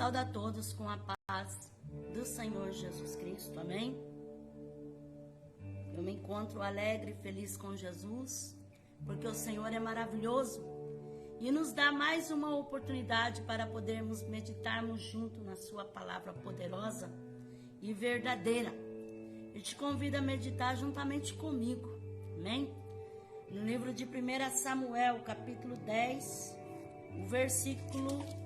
Saúdo a todos com a paz do Senhor Jesus Cristo, amém? Eu me encontro alegre e feliz com Jesus, porque o Senhor é maravilhoso e nos dá mais uma oportunidade para podermos meditarmos junto na sua palavra poderosa e verdadeira. Eu te convido a meditar juntamente comigo, amém? No livro de 1 Samuel, capítulo 10, o versículo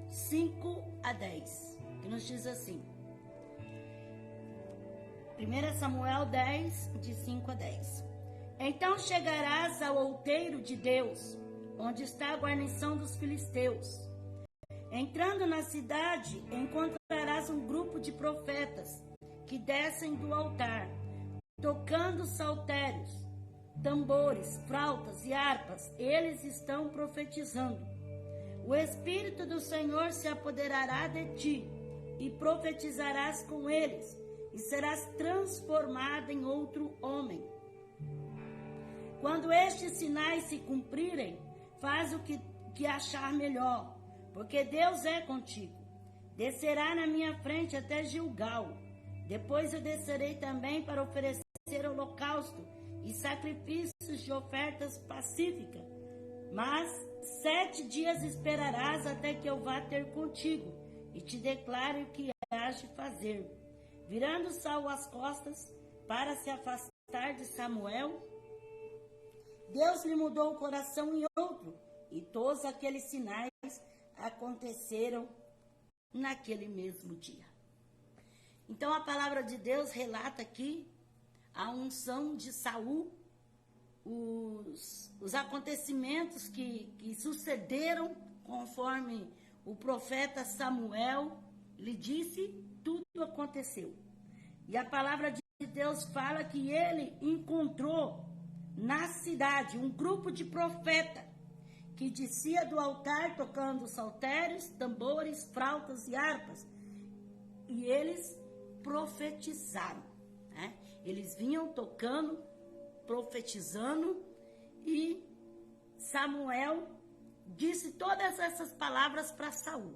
5 a 10, que nos diz assim. 1 Samuel 10, de 5 a 10. Então chegarás ao outeiro de Deus, onde está a guarnição dos filisteus. Entrando na cidade, encontrarás um grupo de profetas que descem do altar, tocando saltérios, tambores, flautas e harpas. Eles estão profetizando. O Espírito do Senhor se apoderará de ti, e profetizarás com eles, e serás transformado em outro homem. Quando estes sinais se cumprirem, faz o que achar melhor, porque Deus é contigo. Descerá na minha frente até Gilgal. Depois eu descerei também para oferecer holocausto e sacrifícios de ofertas pacíficas. Mas 7 dias esperarás até que eu vá ter contigo e te declare o que hás de fazer. Virando Saul as costas para se afastar de Samuel, Deus lhe mudou o coração em outro, e todos aqueles sinais aconteceram naquele mesmo dia. Então a palavra de Deus relata aqui a unção de Saul, os acontecimentos que sucederam conforme o profeta Samuel lhe disse, tudo aconteceu. E a palavra de Deus fala que ele encontrou na cidade um grupo de profetas que descia do altar tocando saltérios, tambores, flautas e harpas. E eles profetizaram, né? Eles vinham tocando, profetizando, e Samuel disse todas essas palavras para Saul.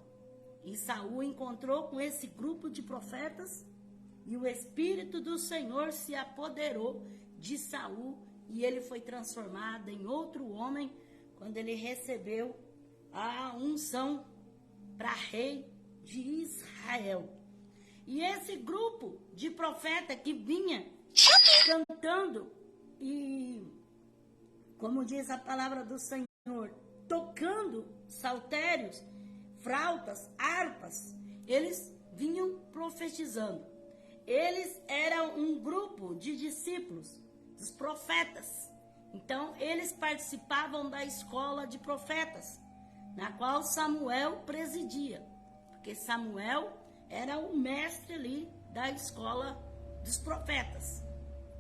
E Saul encontrou com esse grupo de profetas, e o Espírito do Senhor se apoderou de Saul, e ele foi transformado em outro homem quando ele recebeu a unção para rei de Israel. E esse grupo de profeta que vinha cantando e, como diz a palavra do Senhor, tocando saltérios, flautas, harpas, eles vinham profetizando. Eles eram um grupo de discípulos dos profetas. Então, eles participavam da escola de profetas, na qual Samuel presidia, porque Samuel era o mestre ali da escola dos profetas.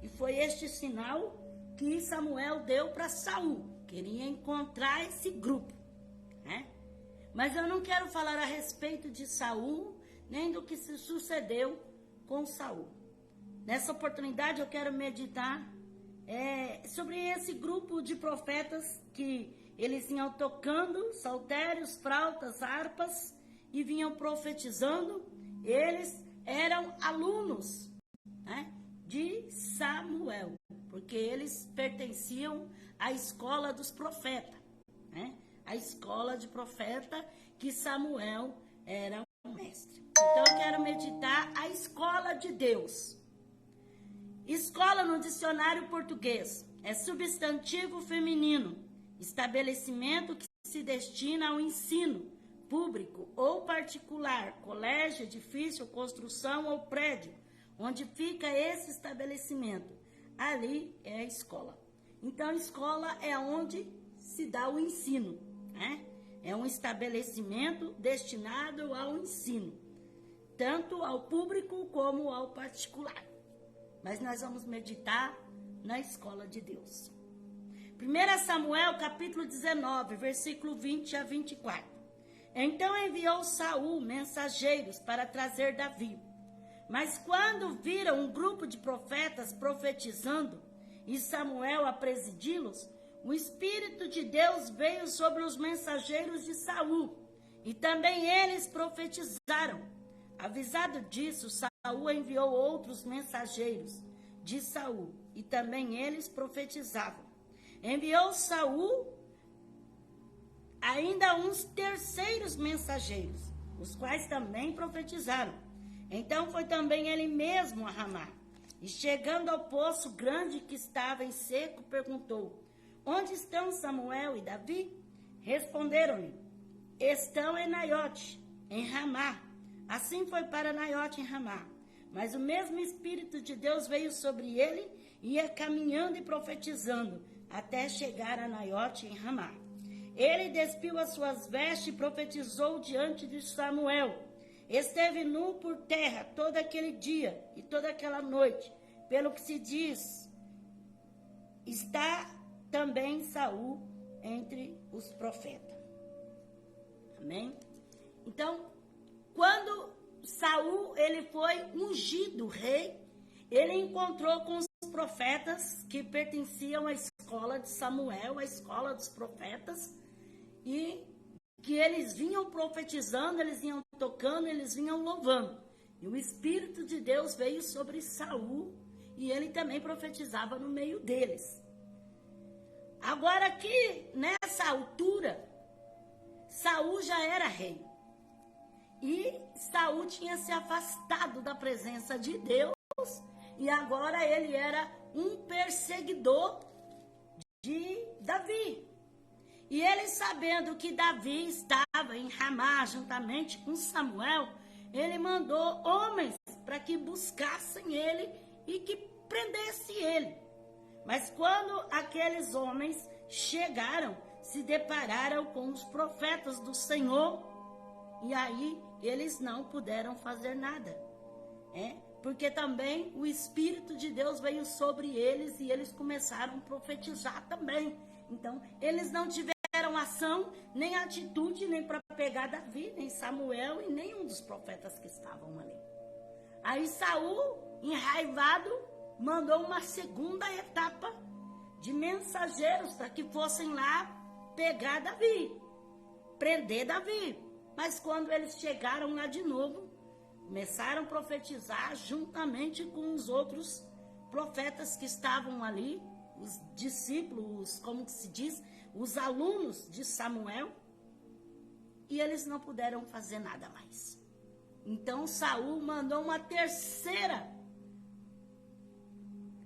E foi este sinal que Samuel deu para Saul. Queria encontrar esse grupo, né? Mas eu não quero falar a respeito de Saul, nem do que se sucedeu com Saul. Nessa oportunidade eu quero meditar sobre esse grupo de profetas que eles vinham tocando saltérios, flautas, harpas e vinham profetizando. Eles eram alunos, né, de Samuel, porque eles pertenciam à escola dos profetas, né? A escola de profeta que Samuel era o mestre. Então eu quero meditar a escola de Deus. Escola no dicionário português é substantivo feminino, estabelecimento que se destina ao ensino público ou particular, colégio, edifício, construção ou prédio, onde fica esse estabelecimento. Ali é a escola. Então, escola é onde se dá o ensino, né? É um estabelecimento destinado ao ensino, tanto ao público como ao particular. Mas nós vamos meditar na escola de Deus. 1 Samuel, capítulo 19, versículo 20 a 24. Então enviou Saul mensageiros para trazer Davi. Mas quando viram um grupo de profetas profetizando e Samuel a presidi-los, o Espírito de Deus veio sobre os mensageiros de Saul, E também eles profetizaram. Avisado disso, Saul enviou outros mensageiros de Saul, e também eles profetizavam. Enviou Saul ainda uns terceiros mensageiros, os quais também profetizaram. Então foi também ele mesmo a Ramá. E chegando ao poço grande que estava em seco, perguntou: onde estão Samuel e Davi? Responderam-lhe: estão em Naiote, em Ramá. Assim foi para Naiote, em Ramá. Mas o mesmo Espírito de Deus veio sobre ele, e ia caminhando e profetizando, até chegar a Naiote, em Ramá. Ele despiu as suas vestes e profetizou diante de Samuel. Esteve nu por terra todo aquele dia e toda aquela noite. Pelo que se diz, está também Saul entre os profetas. Amém? Então, quando Saul ele foi ungido rei, ele encontrou com os profetas que pertenciam à escola de Samuel, à escola dos profetas, e que eles vinham profetizando, eles vinham tocando, eles vinham louvando. E o Espírito de Deus veio sobre Saul, e ele também profetizava no meio deles. Agora aqui, nessa altura, Saul já era rei. E Saul tinha se afastado da presença de Deus, e agora ele era um perseguidor de Davi. E ele, sabendo que Davi estava em Ramá juntamente com Samuel, ele mandou homens para que buscassem ele e que prendessem ele. Mas quando aqueles homens chegaram, se depararam com os profetas do Senhor, e aí eles não puderam fazer nada. Porque também o Espírito de Deus veio sobre eles e eles começaram a profetizar também. Então, eles não tiveram ação, nem atitude, nem para pegar Davi, nem Samuel e nenhum dos profetas que estavam ali. Aí Saul, enraivado, mandou uma segunda etapa de mensageiros para que fossem lá pegar Davi, prender Davi. Mas quando eles chegaram lá de novo, começaram a profetizar juntamente com os outros profetas que estavam ali, os discípulos, como se diz, os alunos de Samuel, e eles não puderam fazer nada mais. Então Saul mandou uma terceira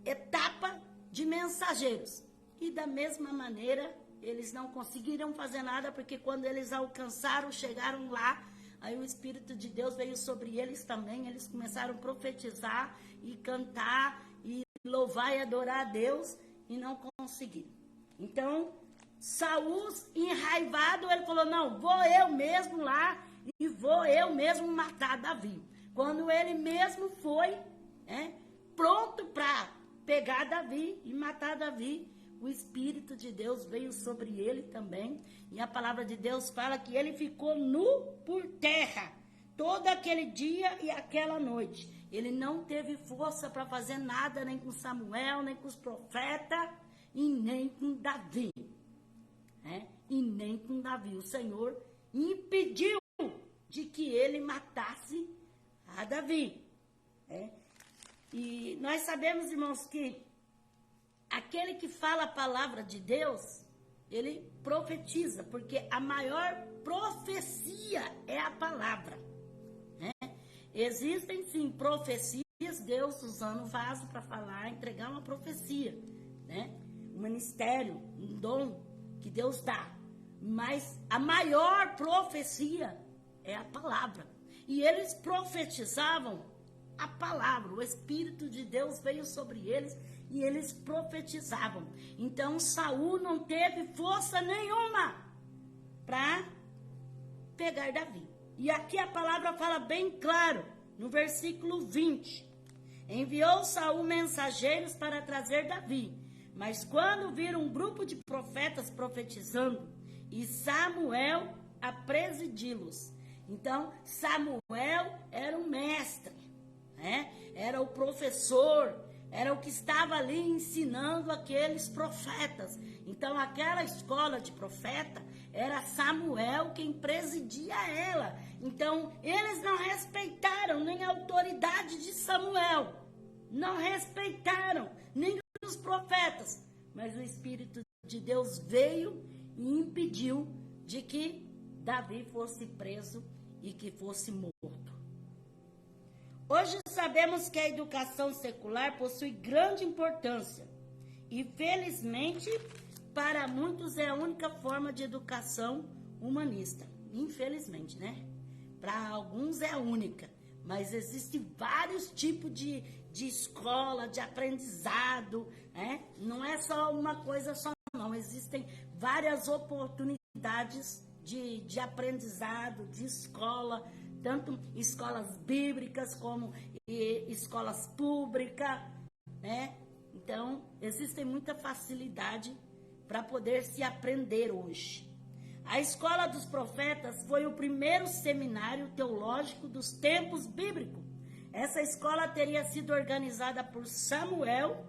etapa de mensageiros, e da mesma maneira eles não conseguiram fazer nada, porque quando eles alcançaram, chegaram lá, aí o Espírito de Deus veio sobre eles também, eles começaram a profetizar e cantar e louvar e adorar a Deus, e não conseguiram. Então, Saul, enraivado, ele falou: não, vou eu mesmo lá e vou eu mesmo matar Davi. Quando ele mesmo foi pronto para pegar Davi e matar Davi, o Espírito de Deus veio sobre ele também, e a palavra de Deus fala que ele ficou nu por terra todo aquele dia e aquela noite. Ele não teve força para fazer nada, nem com Samuel, nem com os profetas, e nem com Davi. E nem com Davi. O Senhor impediu de que ele matasse a Davi. E nós sabemos, irmãos, que aquele que fala a palavra de Deus, ele profetiza, porque a maior profecia é a palavra. Existem sim profecias, Deus usando o vaso para falar, entregar uma profecia, um ministério, um dom que Deus dá. Mas a maior profecia é a palavra. E eles profetizavam a palavra, o Espírito de Deus veio sobre eles e eles profetizavam. Então Saul não teve força nenhuma para pegar Davi. E aqui a palavra fala bem claro, no versículo 20. Enviou Saul mensageiros para trazer Davi, mas quando viram um grupo de profetas profetizando, e Samuel a presidi-los. Então Samuel era o mestre, era o professor, era o que estava ali ensinando aqueles profetas. Então aquela escola de profeta era Samuel quem presidia ela. Então, eles não respeitaram nem a autoridade de Samuel, não respeitaram nem os profetas, mas o Espírito de Deus veio e impediu de que Davi fosse preso e que fosse morto. Hoje sabemos que a educação secular possui grande importância e, felizmente, para muitos é a única forma de educação humanista. Infelizmente, né? Para alguns é a única, mas existem vários tipos de escola, de aprendizado, né? Não é só uma coisa só, não. Existem várias oportunidades de aprendizado, de escola, tanto escolas bíblicas como escolas públicas, né? Então, existe muita facilidade para poder se aprender hoje. A Escola dos Profetas foi o primeiro seminário teológico dos tempos bíblicos. Essa escola teria sido organizada por Samuel,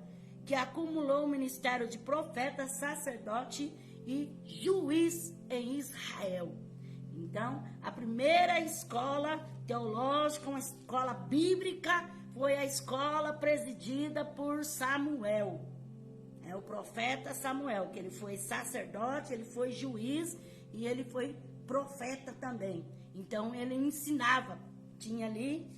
que acumulou o ministério de profeta, sacerdote e juiz em Israel. Então, a primeira escola teológica, uma escola bíblica, foi a escola presidida por Samuel. É o profeta Samuel, que ele foi sacerdote, ele foi juiz e ele foi profeta também. Então, ele ensinava, tinha ali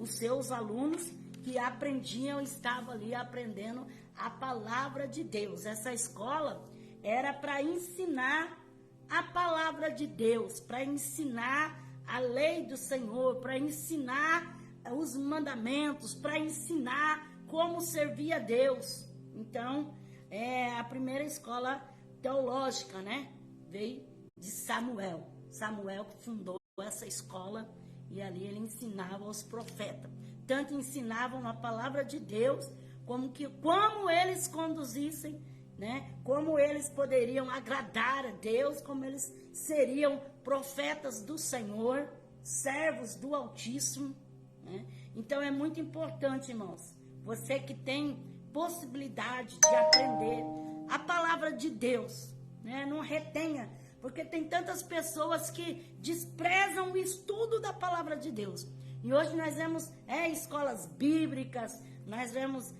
os seus alunos que aprendiam, estavam ali aprendendo a palavra de Deus. Essa escola era para ensinar a palavra de Deus, para ensinar a lei do Senhor, para ensinar os mandamentos, para ensinar como servir a Deus. Então, é a primeira escola teológica, né? Veio de Samuel. Samuel fundou essa escola e ali ele ensinava aos profetas. Tanto ensinavam a palavra de Deus, como eles conduzissem, né? Como eles poderiam agradar a Deus, como eles seriam profetas do Senhor, servos do Altíssimo, né? Então é muito importante, irmãos, você que tem possibilidade de aprender a palavra de Deus, né? Não retenha, porque tem tantas pessoas que desprezam o estudo da palavra de Deus. E hoje nós vemos escolas bíblicas, nós vemos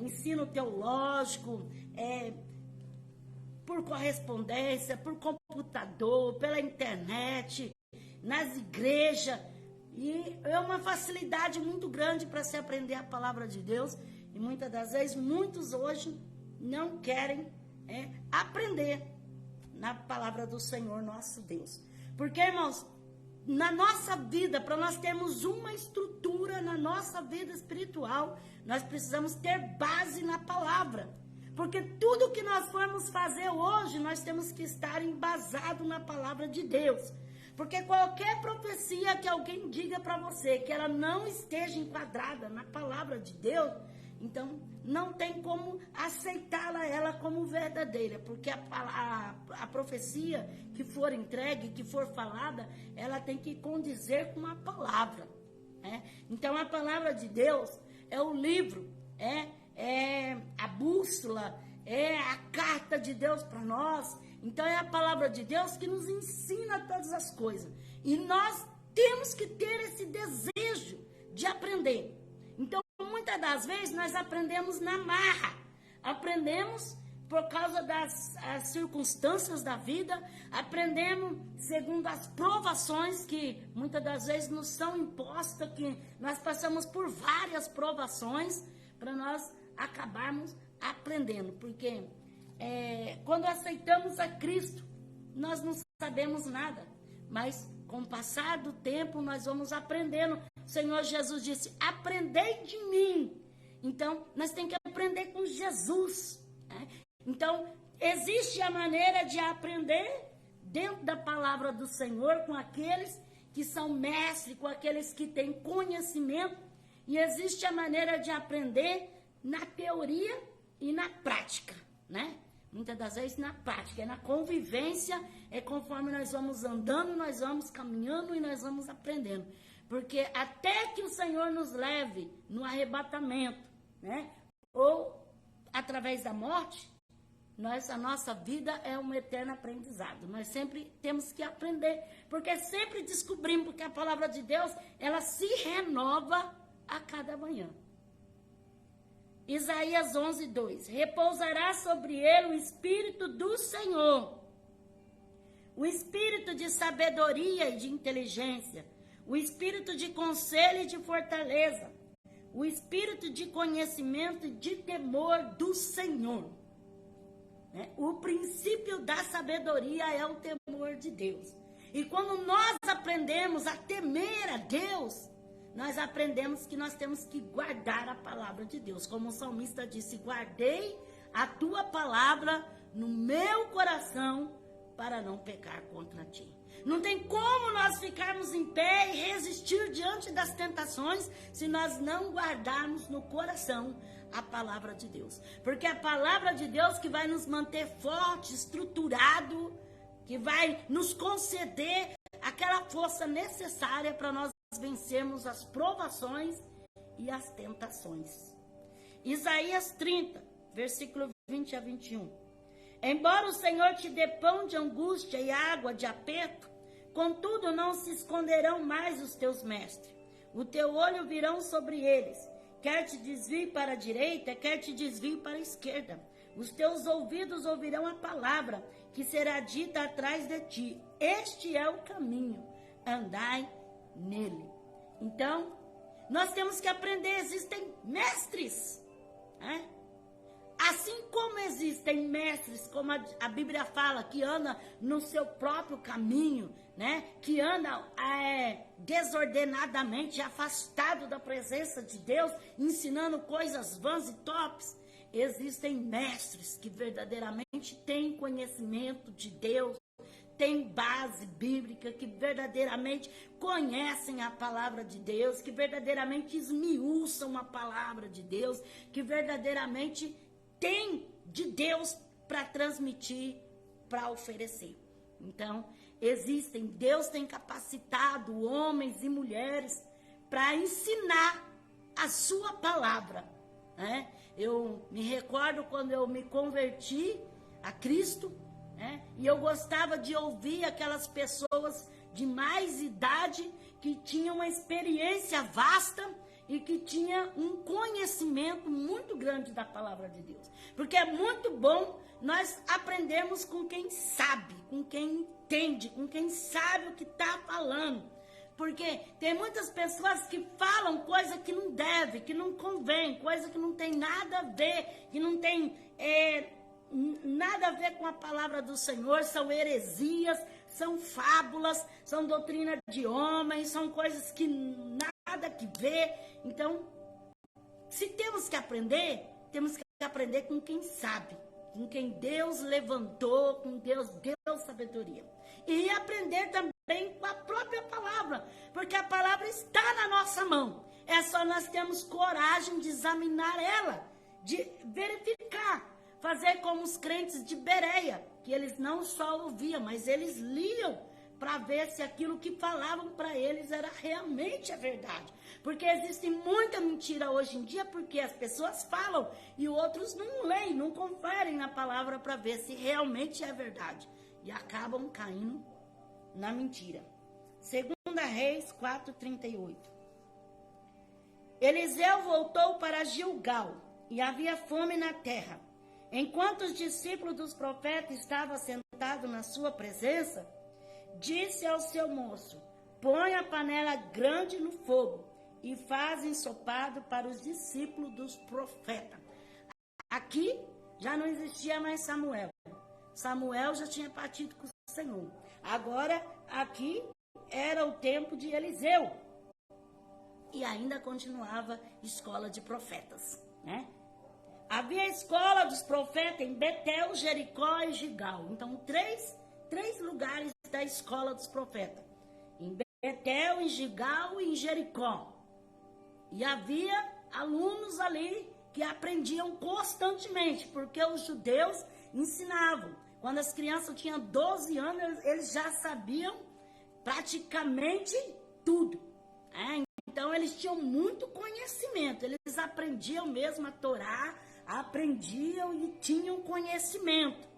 ensino teológico, por correspondência, por computador, pela internet, nas igrejas. E é uma facilidade muito grande para se aprender a palavra de Deus. E muitas das vezes, muitos hoje não querem aprender na palavra do Senhor nosso Deus. Porque, irmãos, na nossa vida, para nós termos uma estrutura na nossa vida espiritual, nós precisamos ter base na palavra. Porque tudo que nós formos fazer hoje, nós temos que estar embasado na palavra de Deus. Porque qualquer profecia que alguém diga para você que ela não esteja enquadrada na palavra de Deus, então não tem como aceitá-la ela como verdadeira, porque a profecia que for entregue, que for falada, ela tem que condizer com a palavra, né? Então a palavra de Deus é o livro, é a bússola, é a carta de Deus para nós. Então é a palavra de Deus que nos ensina todas as coisas. E nós temos que ter esse desejo de aprender. Então, muitas das vezes, nós aprendemos na marra. Aprendemos por causa das circunstâncias da vida. Aprendemos segundo as provações que muitas das vezes nos são impostas. Que nós passamos por várias provações para nós acabarmos aprendendo. Porque quando aceitamos a Cristo, nós não sabemos nada, mas com o passar do tempo nós vamos aprendendo. O Senhor Jesus disse: aprendei de mim. Então nós temos que aprender com Jesus, né? Então existe a maneira de aprender dentro da palavra do Senhor, com aqueles que são mestres, com aqueles que têm conhecimento, e existe a maneira de aprender na teoria e na prática, né? Muitas das vezes na prática, na convivência, conforme nós vamos andando, nós vamos caminhando e nós vamos aprendendo. Porque até que o Senhor nos leve no arrebatamento, né? Ou através da morte, a nossa vida é um eterno aprendizado. Nós sempre temos que aprender, porque sempre descobrimos que a palavra de Deus, ela se renova a cada manhã. Isaías 11:2. Repousará sobre ele o Espírito do Senhor, o Espírito de sabedoria e de inteligência, o Espírito de conselho e de fortaleza, o Espírito de conhecimento e de temor do Senhor. O princípio da sabedoria é o temor de Deus. E quando nós aprendemos a temer a Deus, nós aprendemos que nós temos que guardar a palavra de Deus. Como o salmista disse, guardei a tua palavra no meu coração para não pecar contra ti. Não tem como nós ficarmos em pé e resistir diante das tentações se nós não guardarmos no coração a palavra de Deus. Porque é a palavra de Deus que vai nos manter forte, estruturado, que vai nos conceder aquela força necessária para nós vencermos as provações e as tentações. Isaías 30, versículo 20 a 21. Embora o Senhor te dê pão de angústia e água de aperto, contudo não se esconderão mais os teus mestres. O teu olho virão sobre eles, quer te desvie para a direita, quer te desvie para a esquerda. Os teus ouvidos ouvirão a palavra que será dita atrás de ti. Este é o caminho, andai nele. Então, nós temos que aprender, existem mestres, né? Assim como existem mestres, como a Bíblia fala, que anda no seu próprio caminho, né? Que anda desordenadamente, afastado da presença de Deus, ensinando coisas vãs e tops. Existem mestres que verdadeiramente têm conhecimento de Deus, têm base bíblica, que verdadeiramente conhecem a palavra de Deus, que verdadeiramente esmiuçam a palavra de Deus, que verdadeiramente tem de Deus para transmitir, para oferecer. Então, Deus tem capacitado homens e mulheres para ensinar a sua palavra, né? Eu me recordo quando eu me converti a Cristo, né? E eu gostava de ouvir aquelas pessoas de mais idade que tinham uma experiência vasta e que tinha um conhecimento muito grande da palavra de Deus. Porque é muito bom nós aprendermos com quem sabe, com quem entende, com quem sabe o que está falando. Porque tem muitas pessoas que falam coisa que não deve, que não convém, coisa que não tem nada a ver, que não tem nada a ver com a palavra do Senhor, são heresias, são fábulas, são doutrina de homens, são coisas que nada que ver. Então, se temos que aprender com quem sabe, com quem Deus levantou, com Deus deu sabedoria. E aprender também com a própria palavra, porque a palavra está na nossa mão. É só nós termos coragem de examinar ela, de verificar, fazer como os crentes de Bereia, que eles não só ouviam, mas eles liam para ver se aquilo que falavam para eles era realmente a verdade. Porque existe muita mentira hoje em dia, porque as pessoas falam e outros não leem, não conferem na palavra para ver se realmente é verdade. E acabam caindo na mentira. 2 Reis 4:38. Eliseu voltou para Gilgal e havia fome na terra. Enquanto os discípulos dos profetas estavam sentados na sua presença, disse ao seu moço: põe a panela grande no fogo e faz ensopado para os discípulos dos profetas. Aqui já não existia mais Samuel. Samuel já tinha partido com o Senhor. Agora, aqui era o tempo de Eliseu. E ainda continuava escola de profetas, né? Havia a escola dos profetas em Betel, Jericó e Gilgal. Então, três lugares da escola dos profetas. Em Betel, em Gilgal e em Jericó. E havia alunos ali que aprendiam constantemente, porque os judeus ensinavam. Quando as crianças tinham 12 anos, eles já sabiam praticamente tudo. Então, eles tinham muito conhecimento. Eles aprendiam mesmo a Torá, aprendiam e tinham conhecimento,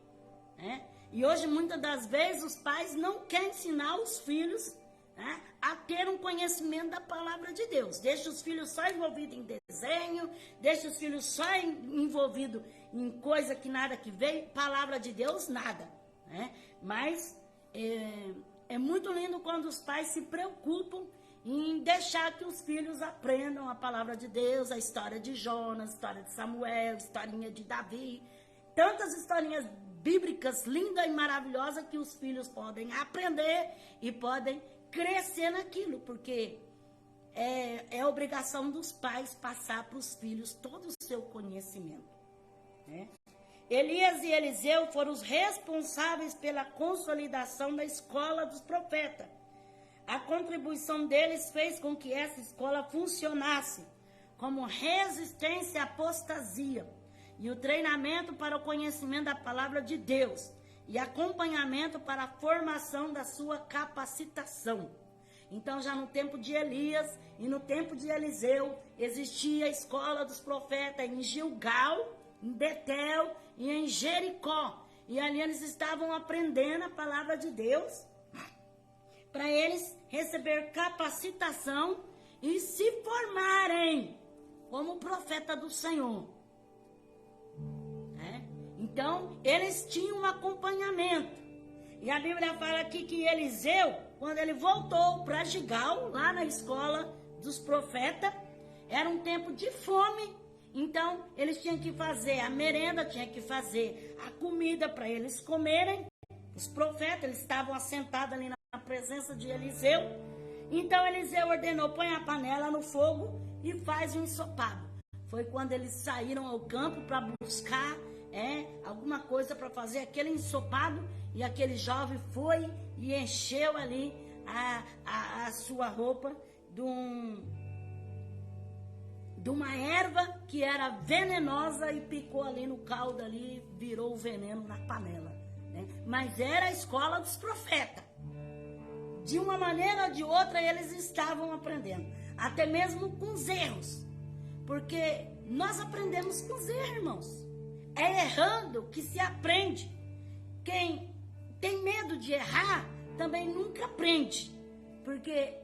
né? E hoje, muitas das vezes, os pais não querem ensinar os filhos, né, a ter um conhecimento da palavra de Deus. Deixa os filhos só envolvidos em desenho, deixa os filhos só envolvidos em coisa que nada que veio, palavra de Deus, nada, né? Mas é muito lindo quando os pais se preocupam em deixar que os filhos aprendam a palavra de Deus, a história de Jonas, a história de Samuel, a historinha de Davi, tantas historinhas bíblicas lindas e maravilhosas que os filhos podem aprender e podem crescer naquilo, porque é obrigação dos pais passar para os filhos todo o seu conhecimento, né? Elias e Eliseu foram os responsáveis pela consolidação da escola dos profetas. A contribuição deles fez com que essa escola funcionasse como resistência à apostasia e o treinamento para o conhecimento da palavra de Deus e acompanhamento para a formação da sua capacitação. Então, já no tempo de Elias e no tempo de Eliseu, existia a escola dos profetas em Gilgal, em Betel e em Jericó. E ali eles estavam aprendendo a palavra de Deus para eles receber capacitação e se formarem como profeta do Senhor. Então, eles tinham um acompanhamento. E a Bíblia fala aqui que Eliseu, quando ele voltou para Gilgal, lá na escola dos profetas, era um tempo de fome. Então, eles tinham que fazer a merenda, tinham que fazer a comida para eles comerem. Os profetas, eles estavam assentados ali na presença de Eliseu. Então, Eliseu ordenou, põe a panela no fogo e faz um ensopado. Foi quando eles saíram ao campo para buscar alguma coisa para fazer aquele ensopado, e aquele jovem foi e encheu ali a sua roupa de uma erva que era venenosa e picou ali no caldo ali, virou o veneno na panela, né? Mas era a escola dos profetas. De uma maneira ou de outra eles estavam aprendendo, até mesmo com os erros, porque nós aprendemos com os erros, irmãos. É errando que se aprende. Quem tem medo de errar também nunca aprende, porque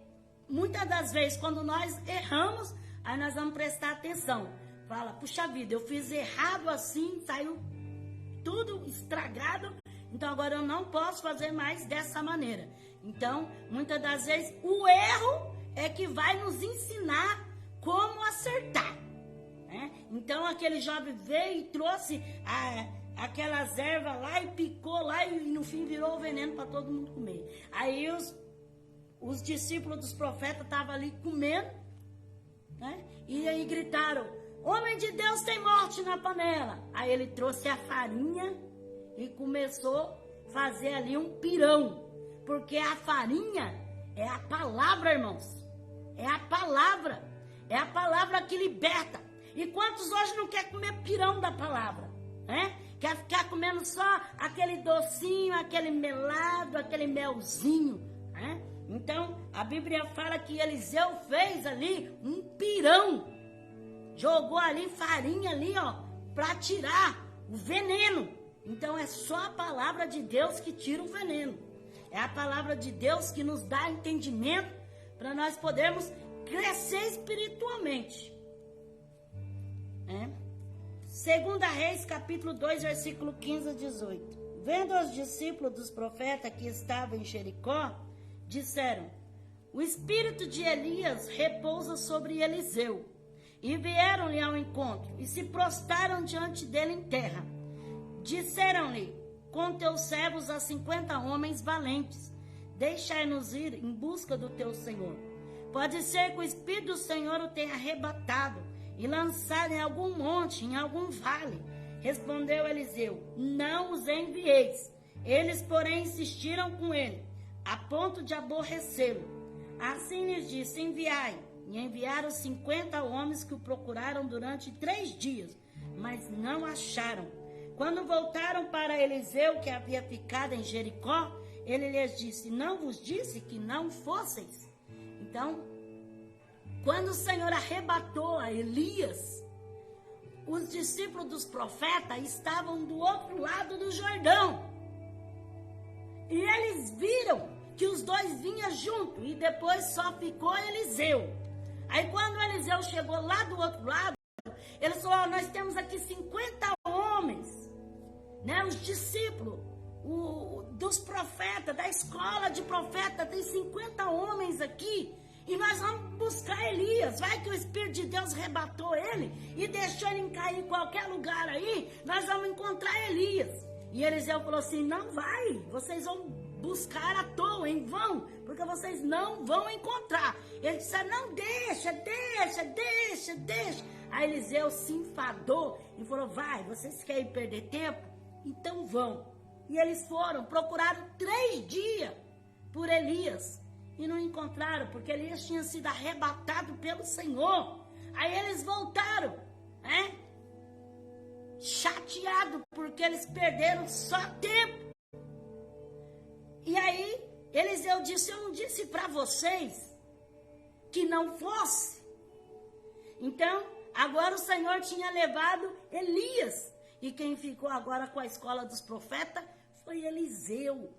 muitas das vezes quando nós erramos, aí nós vamos prestar atenção. Fala, puxa vida, eu fiz errado assim, saiu tudo estragado, então agora eu não posso fazer mais dessa maneira. Então, muitas das vezes, o erro é que vai nos ensinar como acertar, né? Então, aquele jovem veio e trouxe aquelas ervas lá e picou lá e no fim virou veneno para todo mundo comer. Aí os discípulos dos profetas estavam ali comendo, né? E aí gritaram, homem de Deus, tem morte na panela. Aí ele trouxe a farinha e começou a fazer ali um pirão, porque a farinha é a palavra, irmãos. É a palavra que liberta. E quantos hoje não quer comer pirão da palavra, né? Quer ficar comendo só aquele docinho, aquele melado, aquele melzinho, né? Então, a Bíblia fala que Eliseu fez ali um pirão. Jogou ali farinha ali, ó, para tirar o veneno. Então, é só a palavra de Deus que tira o veneno. É a palavra de Deus que nos dá entendimento para nós podermos crescer espiritualmente. Segunda Reis, capítulo 2, versículo 15 a 18. Vendo os discípulos dos profetas que estavam em Jericó, disseram, o espírito de Elias repousa sobre Eliseu. E vieram-lhe ao encontro, e se prostraram diante dele em terra. Disseram-lhe, com teus servos há 50 homens valentes, deixai-nos ir em busca do teu Senhor. Pode ser que o Espírito do Senhor o tenha arrebatado, e lançado em algum monte, em algum vale. Respondeu Eliseu, não os envieis. Eles, porém, insistiram com ele, a ponto de aborrecê-lo. Assim lhes disse, enviai. E enviaram 50 homens que o procuraram durante 3 dias, mas não acharam. Quando voltaram para Eliseu, que havia ficado em Jericó, ele lhes disse, não vos disse que não fosseis? Então, quando o Senhor arrebatou a Elias, os discípulos dos profetas estavam do outro lado do Jordão. E eles viram que os dois vinham juntos e depois só ficou Eliseu. Aí quando Eliseu chegou lá do outro lado, eles falaram, nós temos aqui 50 homens, né? Os discípulos dos profetas, da escola de profeta, tem 50 homens aqui. E nós vamos buscar Elias. Vai que o Espírito de Deus rebatou ele e deixou ele cair em qualquer lugar aí. Nós vamos encontrar Elias. E Eliseu falou assim, não vai. Vocês vão buscar à toa, em vão. Porque vocês não vão encontrar. Ele disse, não, deixa. Aí Eliseu se enfadou e falou, vai, vocês querem perder tempo? Então vão. E eles foram, procuraram 3 dias por Elias. E não encontraram, porque Elias tinha sido arrebatado pelo Senhor. Aí eles voltaram, né? Chateados, porque eles perderam só tempo. E aí, Eliseu disse, eu não disse para vocês que não fosse. Então, agora o Senhor tinha levado Elias. E quem ficou agora com a escola dos profetas foi Eliseu,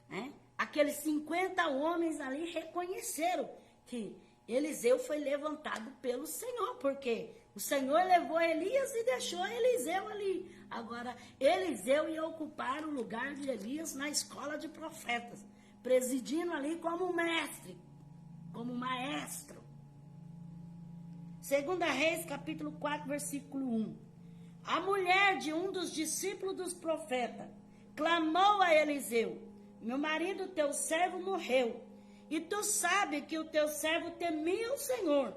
né? Aqueles 50 homens ali reconheceram que Eliseu foi levantado pelo Senhor, porque o Senhor levou Elias e deixou Eliseu ali. Agora, Eliseu ia ocupar o lugar de Elias na escola de profetas, presidindo ali como mestre, como maestro. 2 Reis, capítulo 4, versículo 1. A mulher de um dos discípulos dos profetas clamou a Eliseu, meu marido, teu servo, morreu, e tu sabe que o teu servo temia o Senhor.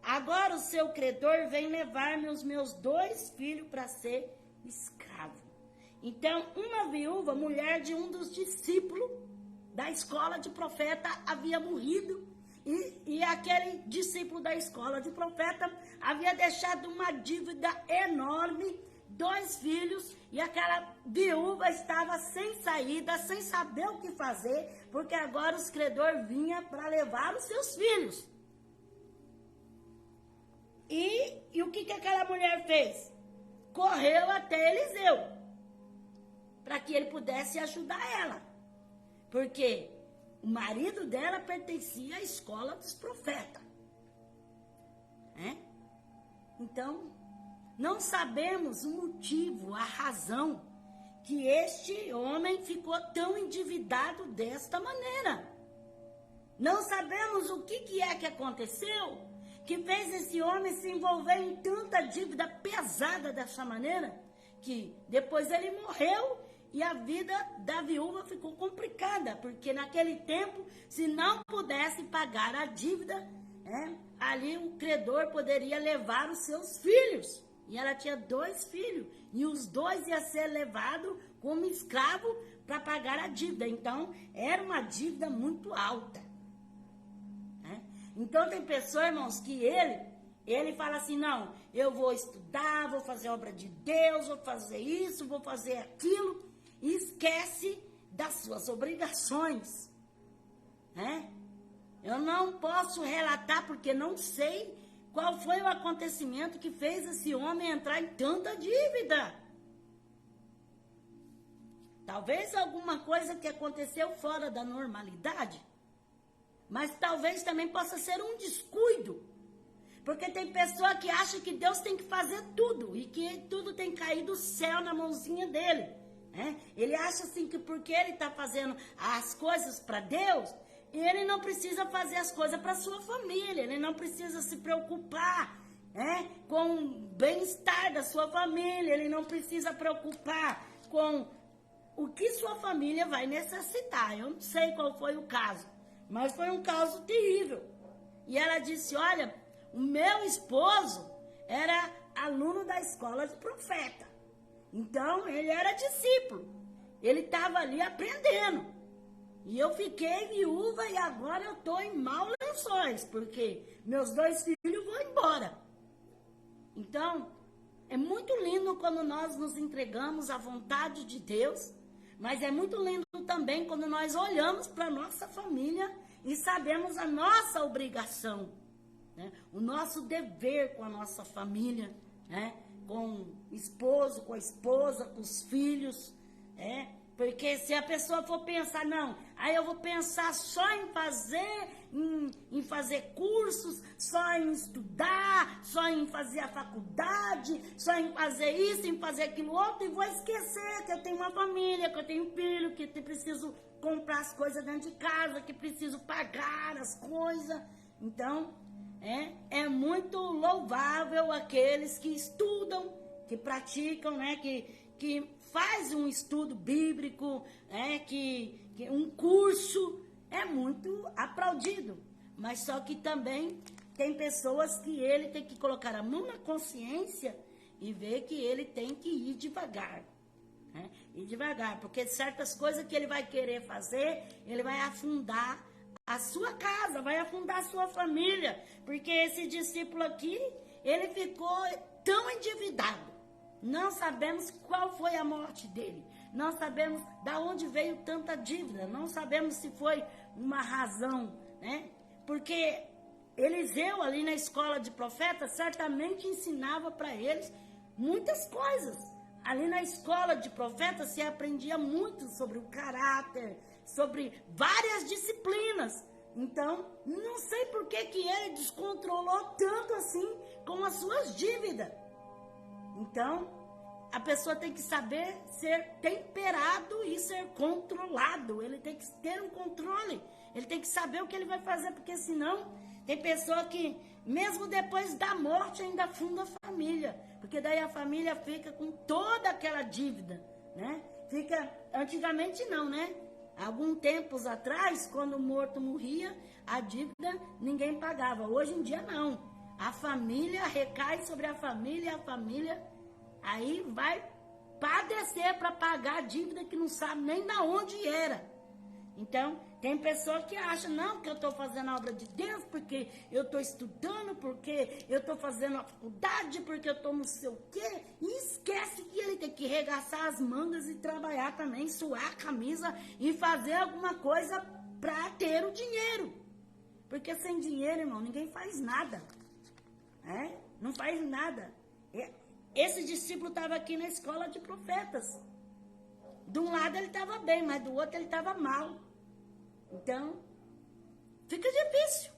Agora o seu credor vem levar-me os meus 2 filhos para ser escravo. Então, uma viúva, mulher de um dos discípulos da escola de profeta, havia morrido, e aquele discípulo da escola de profeta havia deixado uma dívida enorme, 2 filhos, e aquela viúva estava sem saída, sem saber o que fazer, porque agora os credores vinham para levar os seus filhos. E o que aquela mulher fez? Correu até Eliseu, para que ele pudesse ajudar ela, porque o marido dela pertencia à escola dos profetas. Então, não sabemos o motivo, a razão que este homem ficou tão endividado desta maneira. Não sabemos o que é que aconteceu, que fez esse homem se envolver em tanta dívida pesada dessa maneira, que depois ele morreu e a vida da viúva ficou complicada, porque naquele tempo, se não pudesse pagar a dívida, ali o credor poderia levar os seus filhos. E ela tinha 2 filhos, e os 2 iam ser levados como escravo para pagar a dívida. Então, era uma dívida muito alta. Então, tem pessoas, irmãos, que ele fala assim, não, eu vou estudar, vou fazer obra de Deus, vou fazer isso, vou fazer aquilo, e esquece das suas obrigações. Eu não posso relatar, porque não sei qual foi o acontecimento que fez esse homem entrar em tanta dívida. Talvez alguma coisa que aconteceu fora da normalidade, mas talvez também possa ser um descuido. Porque tem pessoa que acha que Deus tem que fazer tudo e que tudo tem que cair do céu na mãozinha dele. Ele acha assim que porque ele está fazendo as coisas para Deus, ele não precisa fazer as coisas para sua família, ele não precisa se preocupar com o bem-estar da sua família, ele não precisa preocupar com o que sua família vai necessitar. Eu não sei qual foi o caso, mas foi um caso terrível. E ela disse, olha, o meu esposo era aluno da escola de profeta, então ele era discípulo, ele estava ali aprendendo. E eu fiquei viúva e agora eu estou em maus lençóis, porque meus 2 filhos vão embora. Então, é muito lindo quando nós nos entregamos à vontade de Deus, mas é muito lindo também quando nós olhamos para a nossa família e sabemos a nossa obrigação, o nosso dever com a nossa família, com o esposo, com a esposa, com os filhos, porque se a pessoa for pensar, não, aí eu vou pensar só em fazer cursos, só em estudar, só em fazer a faculdade, só em fazer isso, em fazer aquilo outro, e vou esquecer que eu tenho uma família, que eu tenho filho, que eu preciso comprar as coisas dentro de casa, que preciso pagar as coisas. Então, é muito louvável aqueles que estudam, que praticam, que faz um estudo bíblico, que um curso, é muito aplaudido. Mas só que também tem pessoas que ele tem que colocar a mão na consciência e ver que ele tem que ir devagar. Ir devagar, porque certas coisas que ele vai querer fazer, ele vai afundar a sua casa, vai afundar a sua família, porque esse discípulo aqui, ele ficou tão endividado. Não sabemos qual foi a morte dele, não sabemos de onde veio tanta dívida, não sabemos se foi uma razão, porque Eliseu ali na escola de profetas certamente ensinava para eles muitas coisas. Ali na escola de profetas se aprendia muito sobre o caráter, sobre várias disciplinas. Então, não sei por que ele descontrolou tanto assim com as suas dívidas. Então, a pessoa tem que saber ser temperado e ser controlado. Ele tem que ter um controle. Ele tem que saber o que ele vai fazer, porque senão tem pessoa que, mesmo depois da morte, ainda funda a família. Porque daí a família fica com toda aquela dívida, Antigamente não, Alguns tempos atrás, quando o morto morria, a dívida ninguém pagava. Hoje em dia não. A família recai sobre a família, e a família aí vai padecer para pagar a dívida que não sabe nem de onde era. Então, tem pessoa que acha, não, que eu estou fazendo a obra de Deus, porque eu estou estudando, porque eu estou fazendo a faculdade, porque eu estou não sei o quê, e esquece que ele tem que regaçar as mangas e trabalhar também, suar a camisa e fazer alguma coisa para ter o dinheiro. Porque sem dinheiro, irmão, ninguém faz nada. Não faz nada. Esse discípulo estava aqui na escola de profetas. De um lado ele estava bem, mas do outro ele estava mal. Então, fica difícil,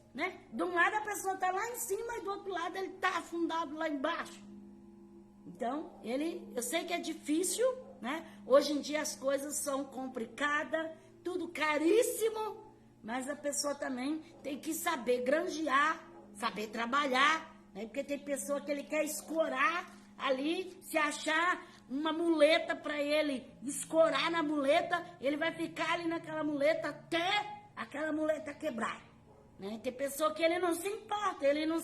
De um lado a pessoa está lá em cima e do outro lado ele está afundado lá embaixo. Então, eu sei que é difícil, Hoje em dia as coisas são complicadas, tudo caríssimo, mas a pessoa também tem que saber granjear, saber trabalhar, Porque tem pessoa que ele quer escorar ali, se achar uma muleta para ele escorar na muleta, ele vai ficar ali naquela muleta até aquela muleta quebrar. Tem pessoa que ele não se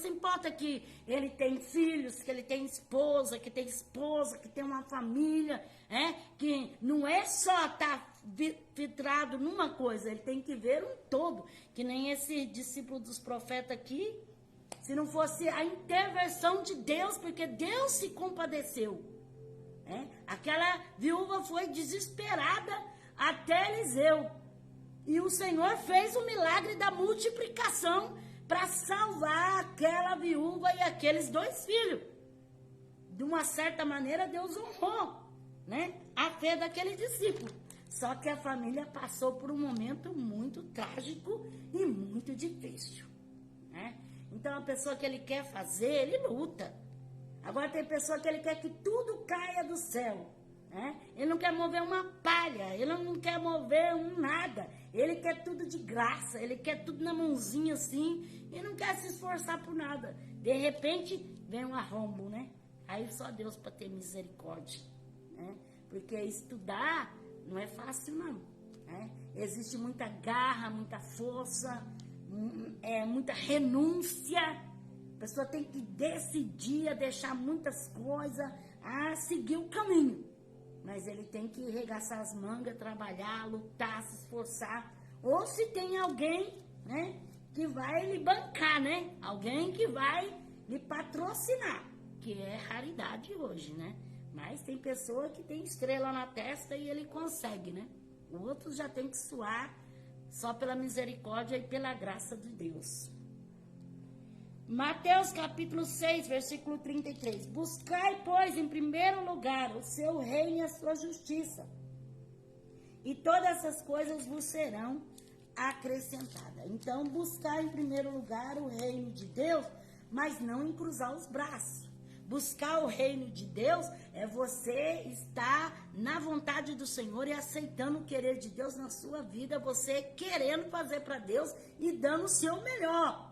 importa que ele tem filhos, que ele tem esposa, que tem uma família, que não é só estar vitrado numa coisa, ele tem que ver um todo, que nem esse discípulo dos profetas aqui, se não fosse a intervenção de Deus, porque Deus se compadeceu. Aquela viúva foi desesperada até Eliseu. E o Senhor fez o milagre da multiplicação para salvar aquela viúva e aqueles 2 filhos. De uma certa maneira, Deus honrou, a fé daquele discípulo. Só que a família passou por um momento muito trágico e muito difícil. Então, a pessoa que ele quer fazer, ele luta. Agora tem pessoa que ele quer que tudo caia do céu. Ele não quer mover uma palha, ele não quer mover nada. Ele quer tudo de graça, ele quer tudo na mãozinha assim, e não quer se esforçar por nada. De repente, vem um arrombo, Aí só Deus para ter misericórdia. Porque estudar não é fácil, não. Existe muita garra, muita força, muita renúncia. A pessoa tem que decidir a deixar muitas coisas, a seguir o caminho. Mas ele tem que arregaçar as mangas, trabalhar, lutar, se esforçar. Ou se tem alguém, que vai lhe bancar, Alguém que vai lhe patrocinar, que é raridade hoje, Mas tem pessoa que tem estrela na testa e ele consegue, Outros já tem que suar só pela misericórdia e pela graça de Deus. Mateus capítulo 6, versículo 33. Buscai, pois, em primeiro lugar o seu reino e a sua justiça, e todas essas coisas vos serão acrescentadas. Então, buscar em primeiro lugar o reino de Deus, mas não em cruzar os braços. Buscar o reino de Deus é você estar na vontade do Senhor e aceitando o querer de Deus na sua vida, você querendo fazer para Deus e dando o seu melhor.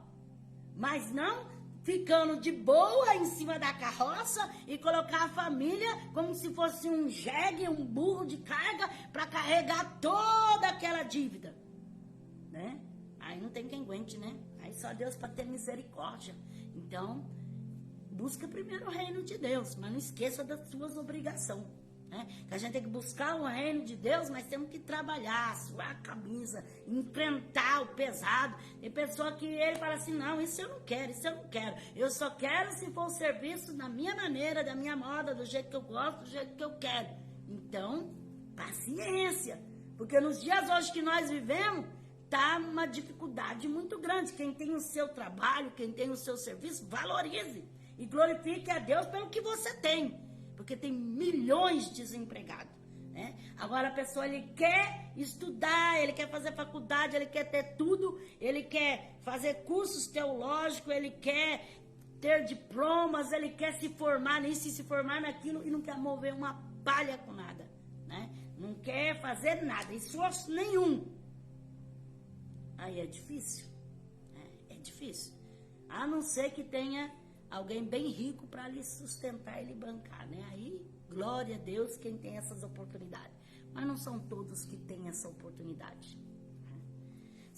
Mas não ficando de boa em cima da carroça e colocar a família como se fosse um jegue, um burro de carga para carregar toda aquela dívida, né? Aí não tem quem aguente, né? Aí só Deus para ter misericórdia. Então, busca primeiro o reino de Deus, mas não esqueça das suas obrigações, né? Que a gente tem que buscar o reino de Deus, mas temos que trabalhar, suar a camisa, enfrentar o pesado. Tem pessoa que ele fala assim, não, isso eu não quero, eu só quero se for o serviço da minha maneira, da minha moda, do jeito que eu gosto, do jeito que eu quero. Então, paciência, porque nos dias hoje que nós vivemos, tá uma dificuldade muito grande. Quem tem o seu trabalho, quem tem o seu serviço, valorize e glorifique a Deus pelo que você tem, porque tem milhões de desempregados, né? Agora a pessoa, ele quer estudar, ele quer fazer faculdade, ele quer ter tudo, ele quer fazer cursos teológicos, ele quer ter diplomas, ele quer se formar nisso e se formar naquilo e não quer mover uma palha com nada, né? Não quer fazer nada, esforço nenhum. Aí é difícil, né? É difícil, a não ser que tenha alguém bem rico para lhe sustentar e lhe bancar, né? Aí, glória a Deus quem tem essas oportunidades. Mas não são todos que têm essa oportunidade.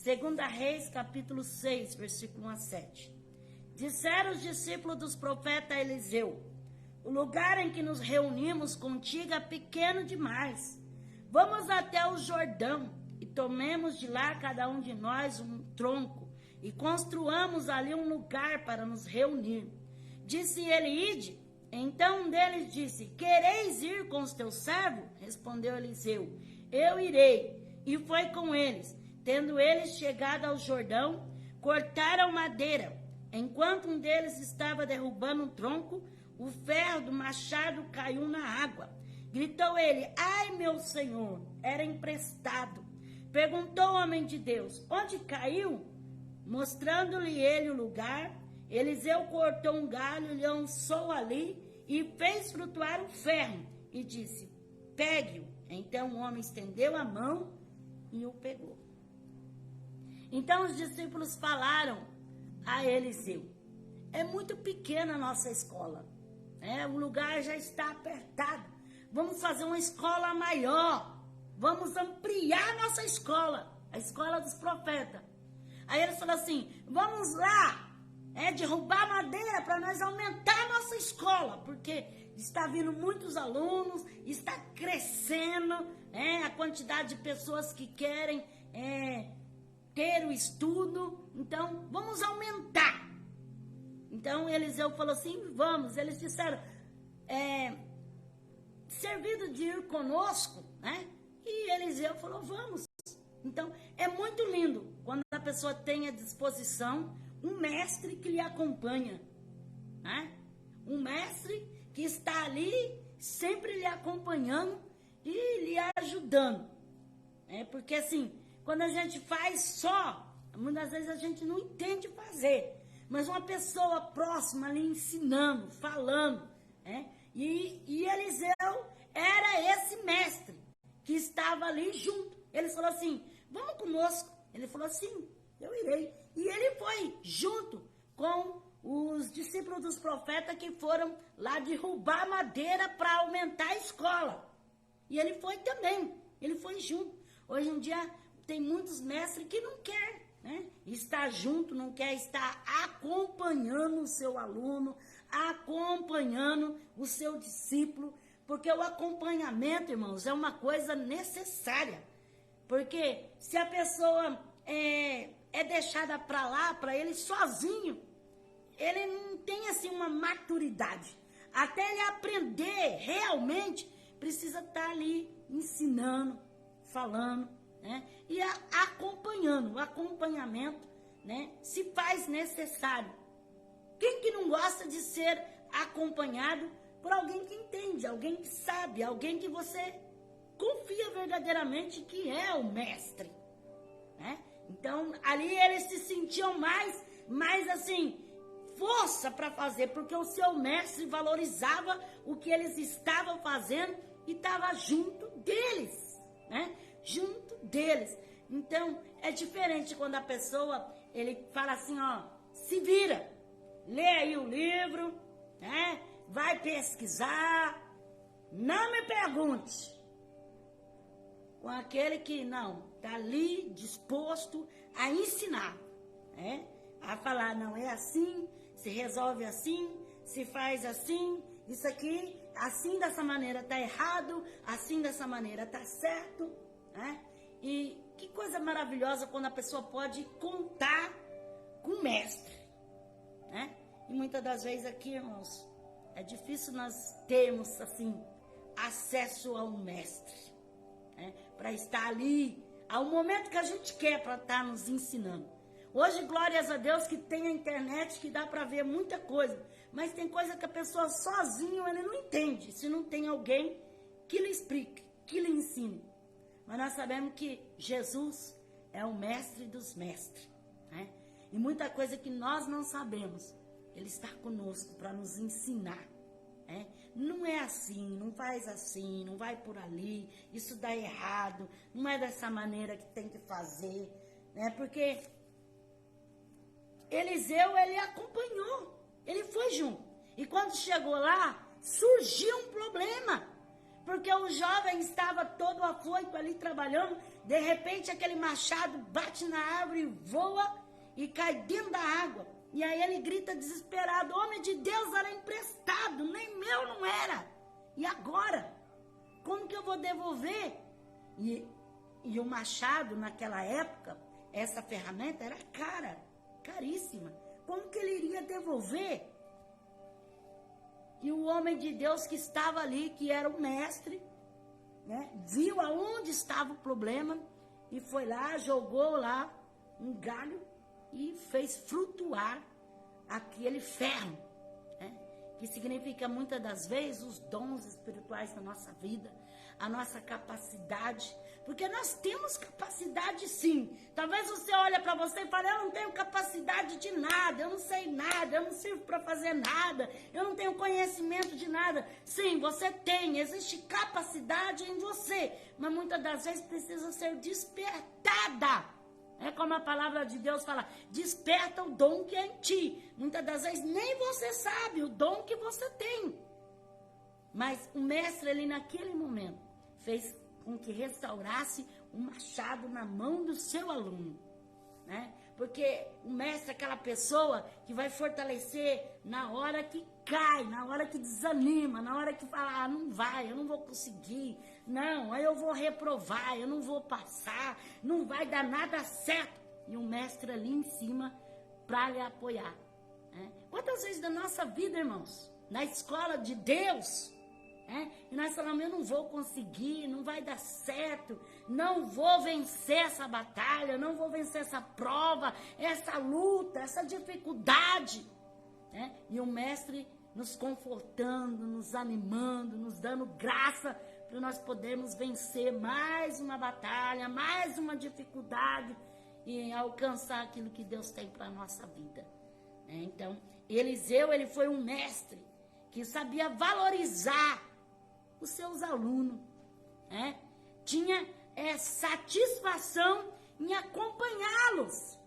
2 Reis, capítulo 6, versículo 1 a 7. Disseram os discípulos dos profetas a Eliseu, o lugar em que nos reunimos contigo é pequeno demais. Vamos até o Jordão e tomemos de lá cada um de nós um tronco e construamos ali um lugar para nos reunir. Disse ele, ide. Então um deles disse, quereis ir com os teus servos? Respondeu Eliseu, eu irei. E foi com eles. Tendo eles chegado ao Jordão, cortaram madeira. Enquanto um deles estava derrubando um tronco, o ferro do machado caiu na água. Gritou ele, ai meu senhor, era emprestado. Perguntou o homem de Deus, onde caiu? Mostrando-lhe ele o lugar, Eliseu cortou um galho, lançou ali e fez flutuar o ferro. E disse, pegue-o. Então o homem estendeu a mão e o pegou. Então os discípulos falaram a Eliseu, é muito pequena a nossa escola, né? O lugar já está apertado. Vamos fazer uma escola maior. Vamos ampliar nossa escola, a escola dos profetas. Aí eles falaram assim, vamos lá, derrubar madeira para nós aumentar a nossa escola, porque está vindo muitos alunos, está crescendo, a quantidade de pessoas que querem ter o estudo, então vamos aumentar. Então Eliseu falou assim, vamos. Eles disseram, servido de ir conosco, né? E Eliseu falou, vamos. Então, é muito lindo quando a pessoa tem à disposição um mestre que lhe acompanha, né? Um mestre que está ali sempre lhe acompanhando e lhe ajudando. Porque assim, quando a gente faz só, muitas vezes a gente não entende fazer. Mas uma pessoa próxima lhe ensinando, falando, E Eliseu era esse mestre que estava ali junto. Ele falou assim, vamos conosco. Ele falou assim, eu irei. E ele foi junto com os discípulos dos profetas que foram lá derrubar madeira para aumentar a escola. E ele foi também, ele foi junto. Hoje em dia tem muitos mestres que não querem, estar junto, não quer estar acompanhando o seu aluno, acompanhando o seu discípulo, porque o acompanhamento, irmãos, é uma coisa necessária. Porque se a pessoa é deixada para lá, para ele sozinho, ele não tem assim uma maturidade. Até ele aprender realmente, precisa estar ali ensinando, falando, e acompanhando. O acompanhamento, se faz necessário. Quem que não gosta de ser acompanhado por alguém que entende, alguém que sabe, alguém que você confia verdadeiramente que é o mestre, né? Então, ali eles se sentiam mais assim, força para fazer, porque o seu mestre valorizava o que eles estavam fazendo e estava junto deles, né? Junto deles. Então, é diferente quando a pessoa, ele fala assim, ó, se vira, lê aí o livro, né? Vai pesquisar, não me pergunte. Com aquele que não, está ali disposto a ensinar, né? A falar, não, é assim, se resolve assim, se faz assim, isso aqui, assim dessa maneira está errado, assim dessa maneira está certo, né? E que coisa maravilhosa quando a pessoa pode contar com o mestre, né? E muitas das vezes aqui, irmãos, é difícil nós termos, assim, acesso ao mestre, né? Para estar ali, ao momento que a gente quer para estar nos ensinando. Hoje, glórias a Deus que tem a internet, que dá para ver muita coisa, mas tem coisa que a pessoa sozinho, ele não entende, se não tem alguém que lhe explique, que lhe ensine. Mas nós sabemos que Jesus é o mestre dos mestres, né? E muita coisa que nós não sabemos, Ele está conosco para nos ensinar, né? Não é assim, não faz assim, não vai por ali, isso dá errado, não é dessa maneira que tem que fazer, né? Porque Eliseu, ele acompanhou, ele foi junto. E quando chegou lá, surgiu um problema, porque o jovem estava todo afoito ali trabalhando, de repente aquele machado bate na árvore, voa e cai dentro da água. E aí ele grita desesperado, homem de Deus, era emprestado, nem meu não era. E agora? Como que eu vou devolver? E o machado, naquela época, essa ferramenta era caríssima. Como que ele iria devolver? E o homem de Deus que estava ali, que era o mestre, né, viu aonde estava o problema e foi lá, jogou lá um galho e fez flutuar aquele ferro, né, que significa muitas das vezes os dons espirituais da nossa vida, a nossa capacidade, porque nós temos capacidade sim. Talvez você olhe para você e fale, eu não tenho capacidade de nada, eu não sei nada, eu não sirvo para fazer nada, eu não tenho conhecimento de nada. Sim, você tem, existe capacidade em você, mas muitas das vezes precisa ser despertada. É como a palavra de Deus fala, desperta o dom que é em ti. Muitas das vezes nem você sabe o dom que você tem. Mas o mestre, ele naquele momento, fez com que restaurasse o machado na mão do seu aluno, né? Porque o mestre é aquela pessoa que vai fortalecer na hora que cai, na hora que desanima, na hora que fala, não vai, eu não vou conseguir, não, aí eu vou reprovar, eu não vou passar, não vai dar nada certo. E o mestre ali em cima para lhe apoiar, né? Quantas vezes da nossa vida, irmãos, na escola de Deus, e nós falamos, eu não vou conseguir, não vai dar certo, não vou vencer essa batalha, não vou vencer essa prova, essa luta, essa dificuldade, né? E o mestre nos confortando, nos animando, nos dando graça para nós podermos vencer mais uma batalha, mais uma dificuldade e alcançar aquilo que Deus tem para a nossa vida, né? Então, Eliseu, ele foi um mestre que sabia valorizar os seus alunos, né? Tinha satisfação em acompanhá-los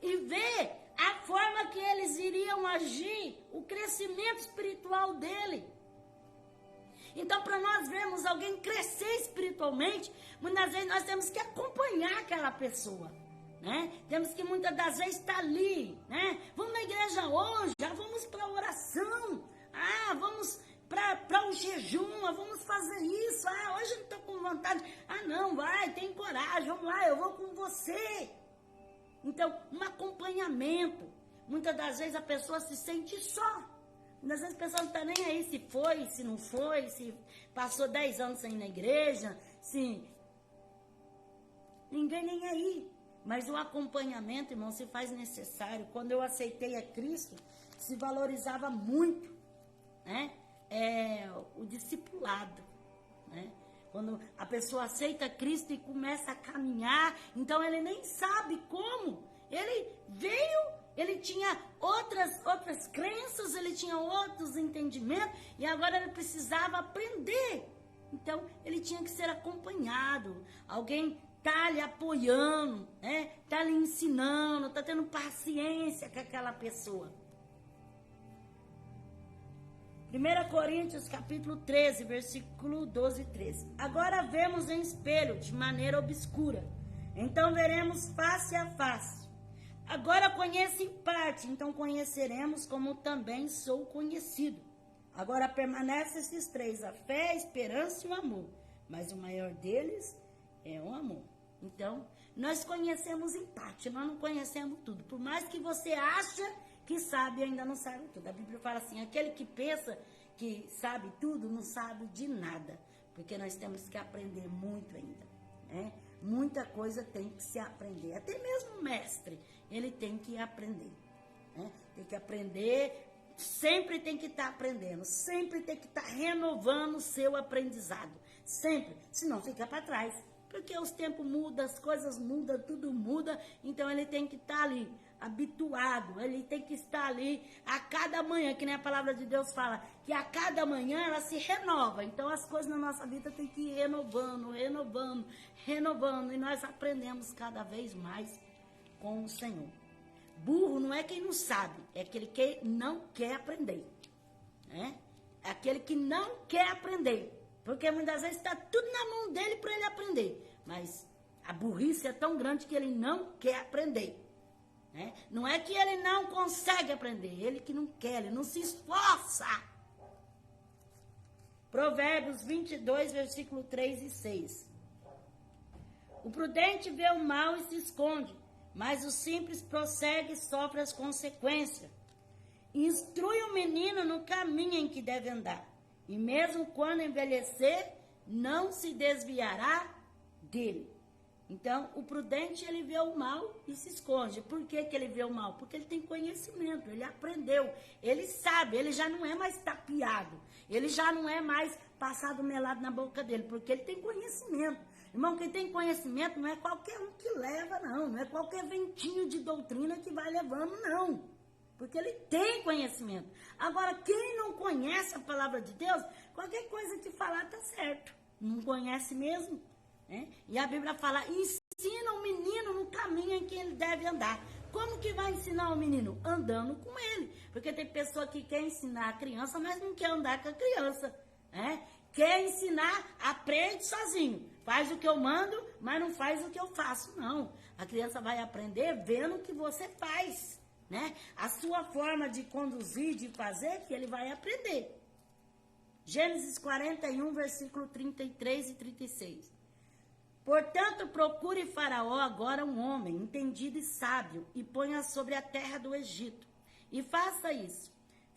e ver a forma que eles iriam agir, o crescimento espiritual dele. Então, para nós vermos alguém crescer espiritualmente, muitas vezes nós temos que acompanhar aquela pessoa, né? Temos que muitas das vezes estar ali, né? Vamos na igreja hoje, já vamos para a oração, vamos para o jejum, vamos fazer isso, hoje eu não estou com vontade, não, vai, tem coragem, vamos lá, eu vou com você. Então, um acompanhamento, muitas das vezes a pessoa se sente só, muitas vezes a pessoa não está nem aí se foi, se não foi, se passou 10 anos sem ir na igreja, se ninguém nem aí, Mas o acompanhamento, irmão, se faz necessário. Quando eu aceitei a Cristo, se valorizava muito, né? O discipulado, né? Quando a pessoa aceita Cristo e começa a caminhar, então ele nem sabe como. Ele veio, ele tinha outras crenças, ele tinha outros entendimentos, e agora ele precisava aprender. Então, ele tinha que ser acompanhado. Alguém tá lhe apoiando, né? Tá lhe ensinando, tá tendo paciência com aquela pessoa. 1 Coríntios capítulo 13, versículo 12 e 13. Agora vemos em espelho, de maneira obscura. Então veremos face a face. Agora conheço em parte, então conheceremos como também sou conhecido. Agora permanecem esses três, a fé, a esperança e o amor. Mas o maior deles é o amor. Então, nós conhecemos em parte, nós não conhecemos tudo. Por mais que você acha que sabe, ainda não sabe tudo. A Bíblia fala assim, aquele que pensa que sabe tudo, não sabe de nada. Porque nós temos que aprender muito ainda, né? Muita coisa tem que se aprender. Até mesmo o mestre, ele tem que aprender, né? Tem que aprender, sempre tem que estar aprendendo, sempre tem que estar renovando o seu aprendizado. Sempre, senão fica para trás. Porque os tempos mudam, as coisas mudam, tudo muda. Então ele tem que estar ali, habituado. Ele tem que estar ali a cada manhã, que nem a palavra de Deus fala, que a cada manhã ela se renova. Então as coisas na nossa vida tem que ir renovando, renovando, renovando. E nós aprendemos cada vez mais com o Senhor. Burro não é quem não sabe, é aquele que não quer aprender, né? É aquele que não quer aprender. Porque muitas vezes está tudo na mão dele para ele aprender. Mas a burrice é tão grande que ele não quer aprender, né? Não é que ele não consegue aprender, ele que não quer, ele não se esforça. Provérbios 22, versículo 3 e 6. O prudente vê o mal e se esconde, mas o simples prossegue e sofre as consequências. Instrui o menino no caminho em que deve andar. E mesmo quando envelhecer, não se desviará dele. Então, o prudente, ele vê o mal e se esconde. Por que que ele vê o mal? Porque ele tem conhecimento, ele aprendeu, ele sabe, ele já não é mais tapeado, ele já não é mais passado melado na boca dele, porque ele tem conhecimento. Irmão, quem tem conhecimento não é qualquer um que leva, não é qualquer ventinho de doutrina que vai levando, não. Porque ele tem conhecimento. Agora, quem não conhece a palavra de Deus, qualquer coisa que falar tá certo. Não conhece mesmo, né? E a Bíblia fala, ensina o menino no caminho em que ele deve andar. Como que vai ensinar o menino? Andando com ele. Porque tem pessoa que quer ensinar a criança, mas não quer andar com a criança, né? Quer ensinar, aprende sozinho. Faz o que eu mando, mas não faz o que eu faço, não. A criança vai aprender vendo o que você faz, né? A sua forma de conduzir, de fazer, que ele vai aprender. Gênesis 41, versículo 33 e 36. Portanto, procure Faraó agora um homem entendido e sábio, e ponha sobre a terra do Egito. E faça isso,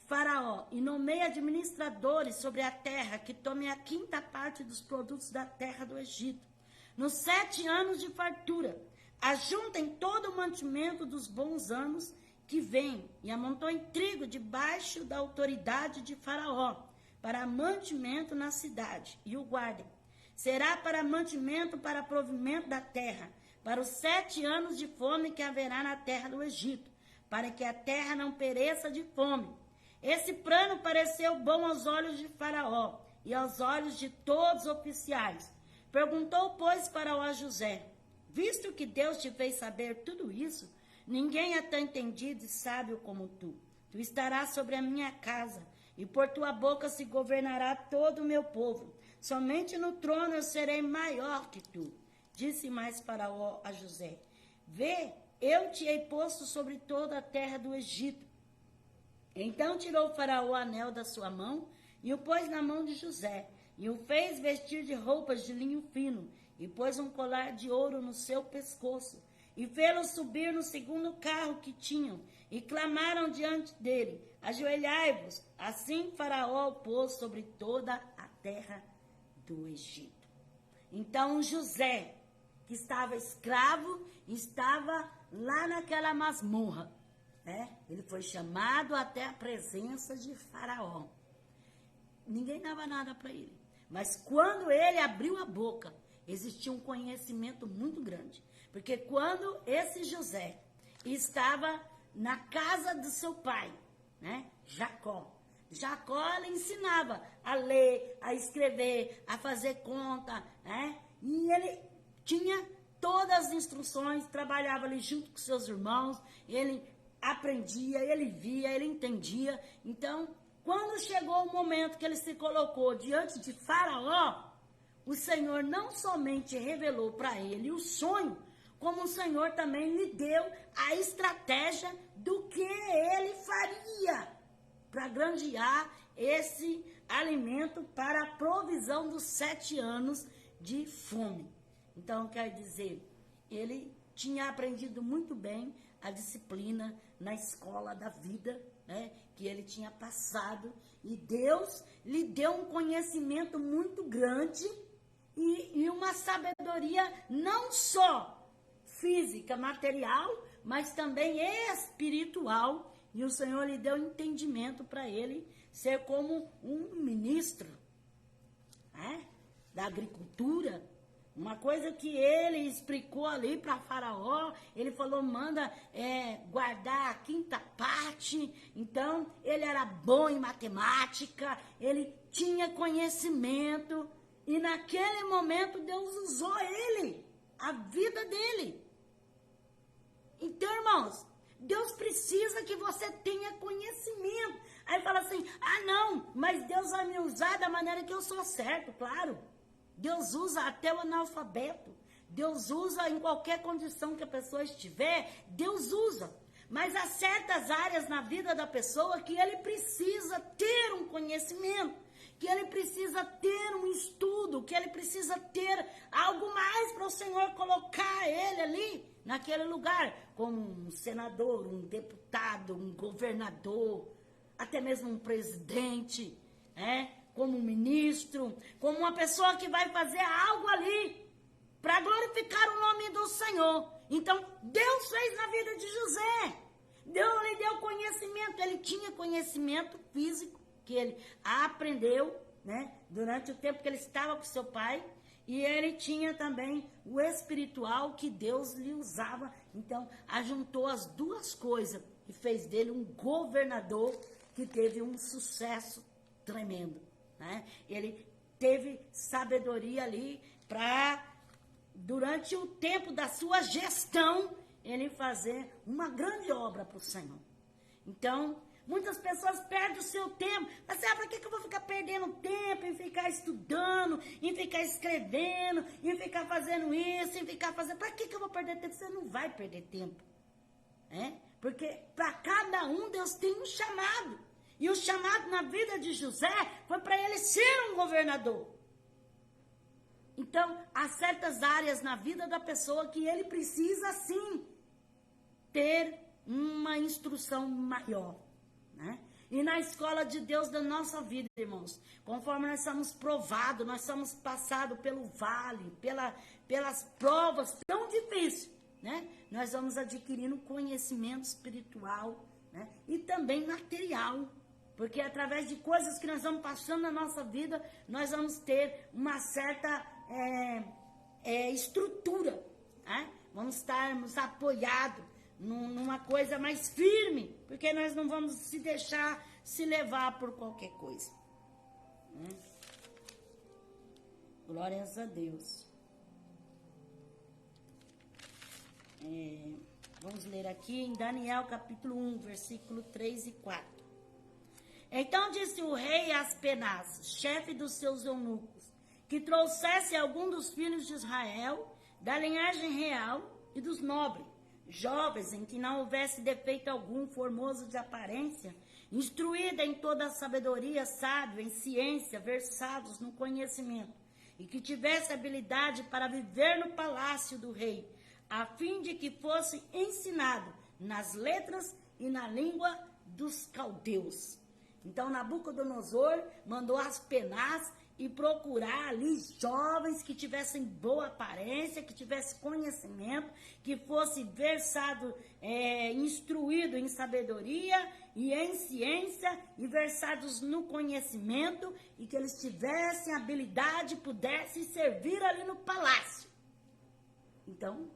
Faraó, e nomeie administradores sobre a terra, que tomem a 5ª parte dos produtos da terra do Egito. Nos 7 anos de fartura, ajuntem todo o mantimento dos bons anos que vem, e amontoem trigo debaixo da autoridade de Faraó, para mantimento na cidade, e o guardem. Será para mantimento, para provimento da terra, para os 7 anos de fome que haverá na terra do Egito, para que a terra não pereça de fome. Esse plano pareceu bom aos olhos de Faraó e aos olhos de todos os oficiais. Perguntou, pois, Faraó a José, visto que Deus te fez saber tudo isso, ninguém é tão entendido e sábio como tu. Tu estarás sobre a minha casa, e por tua boca se governará todo o meu povo. Somente no trono eu serei maior que tu. Disse mais Faraó a José, vê, eu te hei posto sobre toda a terra do Egito. Então tirou Faraó o anel da sua mão, e o pôs na mão de José, e o fez vestir de roupas de linho fino, e pôs um colar de ouro no seu pescoço, e fê-lo subir no 2º carro que tinham, e clamaram diante dele, ajoelhai-vos. Assim Faraó o pôs sobre toda a terra do Egito. Então José que estava escravo, estava lá naquela masmorra. Ele foi chamado até a presença de Faraó. Ninguém dava nada para ele. Mas quando ele abriu a boca, existia um conhecimento muito grande. Porque quando esse José estava na casa do seu pai, Jacó lhe ensinava a ler, a escrever, a fazer conta, e ele tinha todas as instruções, trabalhava ali junto com seus irmãos, ele aprendia, ele via, ele entendia. Então, quando chegou o momento que ele se colocou diante de Faraó, o Senhor não somente revelou para ele o sonho, como o Senhor também lhe deu a estratégia do que ele faria para granjear esse alimento para a provisão dos 7 anos de fome. Então, quer dizer, ele tinha aprendido muito bem a disciplina na escola da vida, que ele tinha passado, e Deus lhe deu um conhecimento muito grande e uma sabedoria não só física, material, mas também espiritual, e o Senhor lhe deu entendimento para ele ser como um ministro da agricultura. Uma coisa que ele explicou ali para Faraó, ele falou, manda guardar a 5ª parte. Então, ele era bom em matemática, ele tinha conhecimento, e naquele momento Deus usou ele, a vida dele. Então, irmãos, Deus precisa que você tenha conhecimento. Aí fala assim, não, mas Deus vai me usar da maneira que eu sou certo, claro. Deus usa até o analfabeto. Deus usa em qualquer condição que a pessoa estiver, Deus usa. Mas há certas áreas na vida da pessoa que ele precisa ter um conhecimento, que ele precisa ter um estudo, que ele precisa ter algo mais para o Senhor colocar ele ali, naquele lugar, como um senador, um deputado, um governador, até mesmo um presidente, como um ministro, como uma pessoa que vai fazer algo ali para glorificar o nome do Senhor. Então, Deus fez na vida de José. Deus lhe deu conhecimento. Ele tinha conhecimento físico, que ele aprendeu, durante o tempo que ele estava com seu pai. E ele tinha também o espiritual que Deus lhe usava. Então, ajuntou as duas coisas e fez dele um governador que teve um sucesso tremendo. Ele teve sabedoria ali para, durante o tempo da sua gestão, ele fazer uma grande obra para o Senhor. Então, muitas pessoas perdem o seu tempo. Mas, para que eu vou ficar perdendo tempo em ficar estudando, em ficar escrevendo, em ficar fazendo isso, em ficar fazendo... Para que eu vou perder tempo? Você não vai perder tempo. Porque para cada um, Deus tem um chamado. E o chamado na vida de José foi para ele ser um governador. Então, há certas áreas na vida da pessoa que ele precisa, sim, ter uma instrução maior. E na escola de Deus da nossa vida, irmãos, conforme nós somos provados, nós somos passados pelo vale, pelas provas tão difíceis, nós vamos adquirindo conhecimento espiritual, e também material. Porque através de coisas que nós vamos passando na nossa vida, nós vamos ter uma certa estrutura. Vamos estarmos apoiados numa coisa mais firme, porque nós não vamos se deixar se levar por qualquer coisa. Glórias a Deus. Vamos ler aqui em Daniel capítulo 1, versículo 3 e 4. Então disse o rei a Aspenaz, chefe dos seus eunucos, que trouxesse algum dos filhos de Israel, da linhagem real e dos nobres, jovens em que não houvesse defeito algum, formoso de aparência, instruída em toda a sabedoria, sábio em ciência, versados no conhecimento, e que tivesse habilidade para viver no palácio do rei, a fim de que fosse ensinado nas letras e na língua dos caldeus. Então, Nabucodonosor mandou Aspenaz e procurar ali jovens que tivessem boa aparência, que tivessem conhecimento, que fosse versado, instruído em sabedoria e em ciência, e versados no conhecimento, e que eles tivessem habilidade, pudessem servir ali no palácio. Então,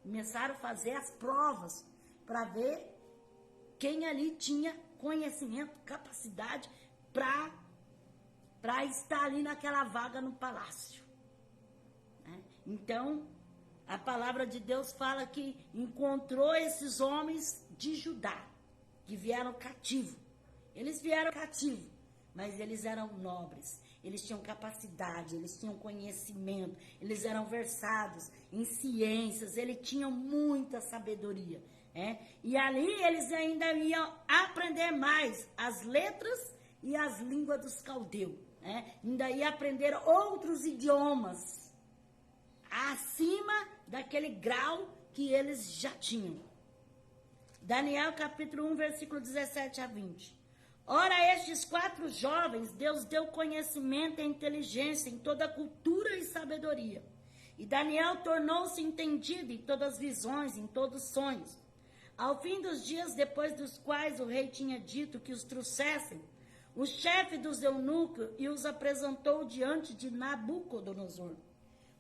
começaram a fazer as provas para ver quem ali tinha conhecimento, capacidade para estar ali naquela vaga no palácio. Né? Então, a palavra de Deus fala que encontrou esses homens de Judá, que vieram cativo. Eles vieram cativo, mas eles eram nobres, eles tinham capacidade, eles tinham conhecimento, eles eram versados em ciências, eles tinham muita sabedoria. E ali eles ainda iam aprender mais as letras e as línguas dos caldeus. Ainda ia aprender outros idiomas acima daquele grau que eles já tinham. Daniel capítulo 1, versículo 17 a 20. Ora, a estes 4 jovens, Deus deu conhecimento e inteligência em toda cultura e sabedoria. E Daniel tornou-se entendido em todas as visões, em todos os sonhos. Ao fim dos dias, depois dos quais o rei tinha dito que os trouxessem, o chefe dos eunucos e os apresentou diante de Nabucodonosor.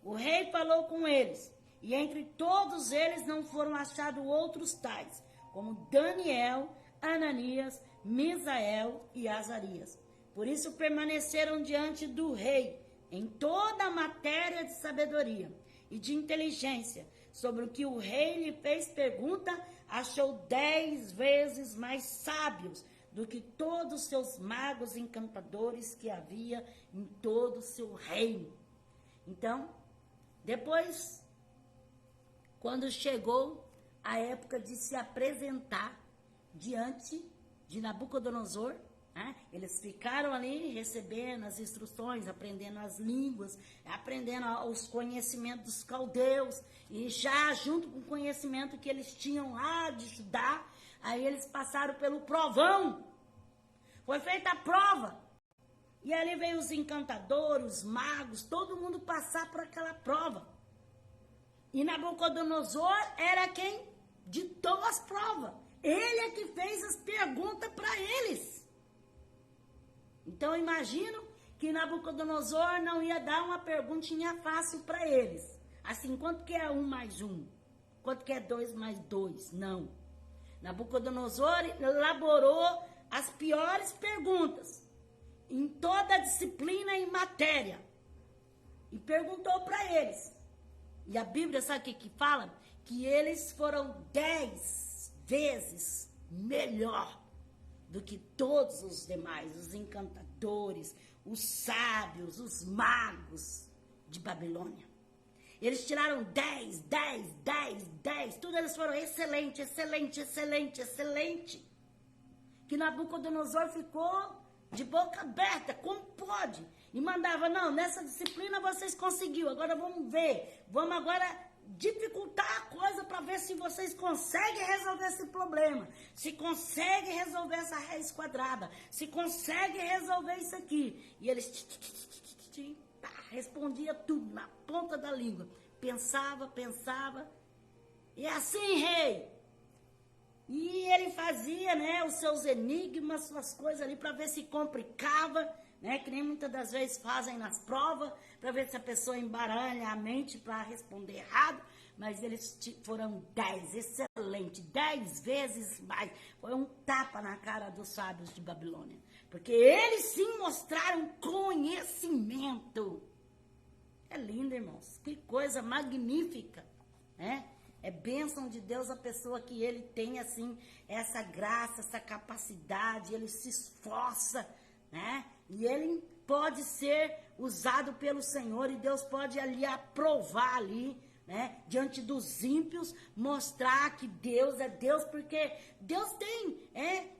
O rei falou com eles, e entre todos eles não foram achados outros tais, como Daniel, Ananias, Misael e Azarias. Por isso permaneceram diante do rei em toda a matéria de sabedoria e de inteligência, sobre o que o rei lhe fez pergunta, achou 10 vezes mais sábios do que todos os seus magos e encantadores que havia em todo o seu reino. Então, depois, quando chegou a época de se apresentar diante de Nabucodonosor, eles ficaram ali recebendo as instruções, aprendendo as línguas, aprendendo os conhecimentos dos caldeus, e já junto com o conhecimento que eles tinham lá de Judá, aí eles passaram pelo provão. Foi feita a prova. E ali veio os encantadores, os magos, todo mundo passar por aquela prova. E Nabucodonosor era quem ditou as provas. Ele é que fez as perguntas para eles. Então, imagino que Nabucodonosor não ia dar uma perguntinha fácil para eles. Assim, quanto que é 1 mais 1? Quanto que é 2 mais 2? Não. Nabucodonosor elaborou as piores perguntas em toda a disciplina e matéria. E perguntou para eles. E a Bíblia, sabe o que fala? Que eles foram 10 vezes melhor do que todos os demais, os encantadores, os sábios, os magos de Babilônia. Eles tiraram 10, 10, 10, 10, tudo eles foram excelente, excelente, excelente, excelente. Que Nabucodonosor ficou de boca aberta, como pode? E mandava, não, nessa disciplina vocês conseguiram, agora vamos ver, vamos agora dificultar a coisa para ver se vocês conseguem resolver esse problema, se conseguem resolver essa raiz quadrada, se conseguem resolver isso aqui. E eles respondia tudo na ponta da língua, pensava, e assim, rei. E ele fazia, né, os seus enigmas, suas coisas ali para ver se complicava, né, que nem muitas das vezes fazem nas provas, para ver se a pessoa embaralha a mente para responder errado, mas eles foram 10, excelente, 10 vezes mais. Foi um tapa na cara dos sábios de Babilônia, porque eles sim mostraram conhecimento. É lindo, irmãos, que coisa magnífica, né? É bênção de Deus a pessoa que ele tem, assim, essa graça, essa capacidade, ele se esforça, né? E ele pode ser usado pelo Senhor e Deus pode ali aprovar ali, né? Diante dos ímpios, mostrar que Deus é Deus, porque Deus tem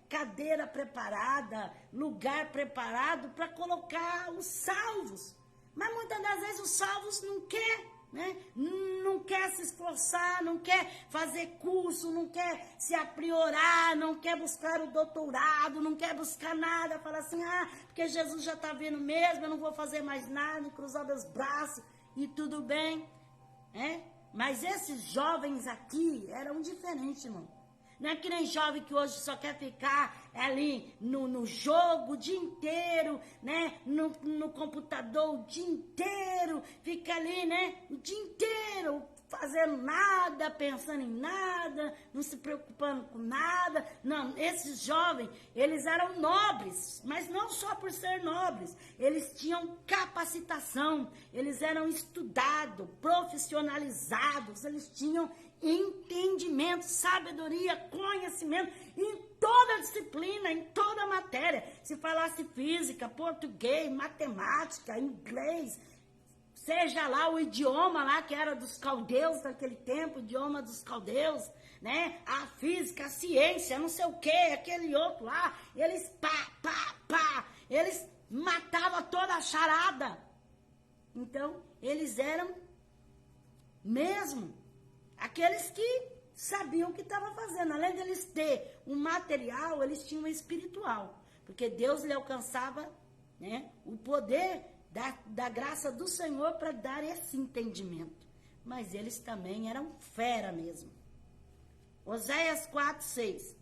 cadeira preparada, lugar preparado para colocar os salvos. Mas muitas das vezes os salvos não querem. né? Não quer se esforçar, não quer fazer curso, não quer se aprimorar, não quer buscar o doutorado, não quer buscar nada, fala assim, porque Jesus já está vindo mesmo, eu não vou fazer mais nada, cruzar meus braços e tudo bem, né? Mas esses jovens aqui eram diferentes, irmão. Não é que nem jovem que hoje só quer ficar ali no jogo o dia inteiro, né? No computador o dia inteiro, fica ali, né? O dia inteiro fazendo nada, pensando em nada, não se preocupando com nada. Não, esses jovens, eles eram nobres, mas não só por ser nobres. Eles tinham capacitação, eles eram estudados, profissionalizados, eles tinham entendimento, sabedoria, conhecimento em toda a disciplina, em toda a matéria. Se falasse física, português, matemática, inglês, seja lá o idioma lá que era dos caldeus naquele tempo, o idioma dos caldeus, né? A física, a ciência, não sei o que, aquele outro lá, eles eles matavam toda a charada. Então, eles eram mesmo aqueles que sabiam o que estavam fazendo. Além de eles ter um material, eles tinham um espiritual. Porque Deus lhe alcançava, né, o poder da graça do Senhor para dar esse entendimento. Mas eles também eram fera mesmo. Oséias 4:6.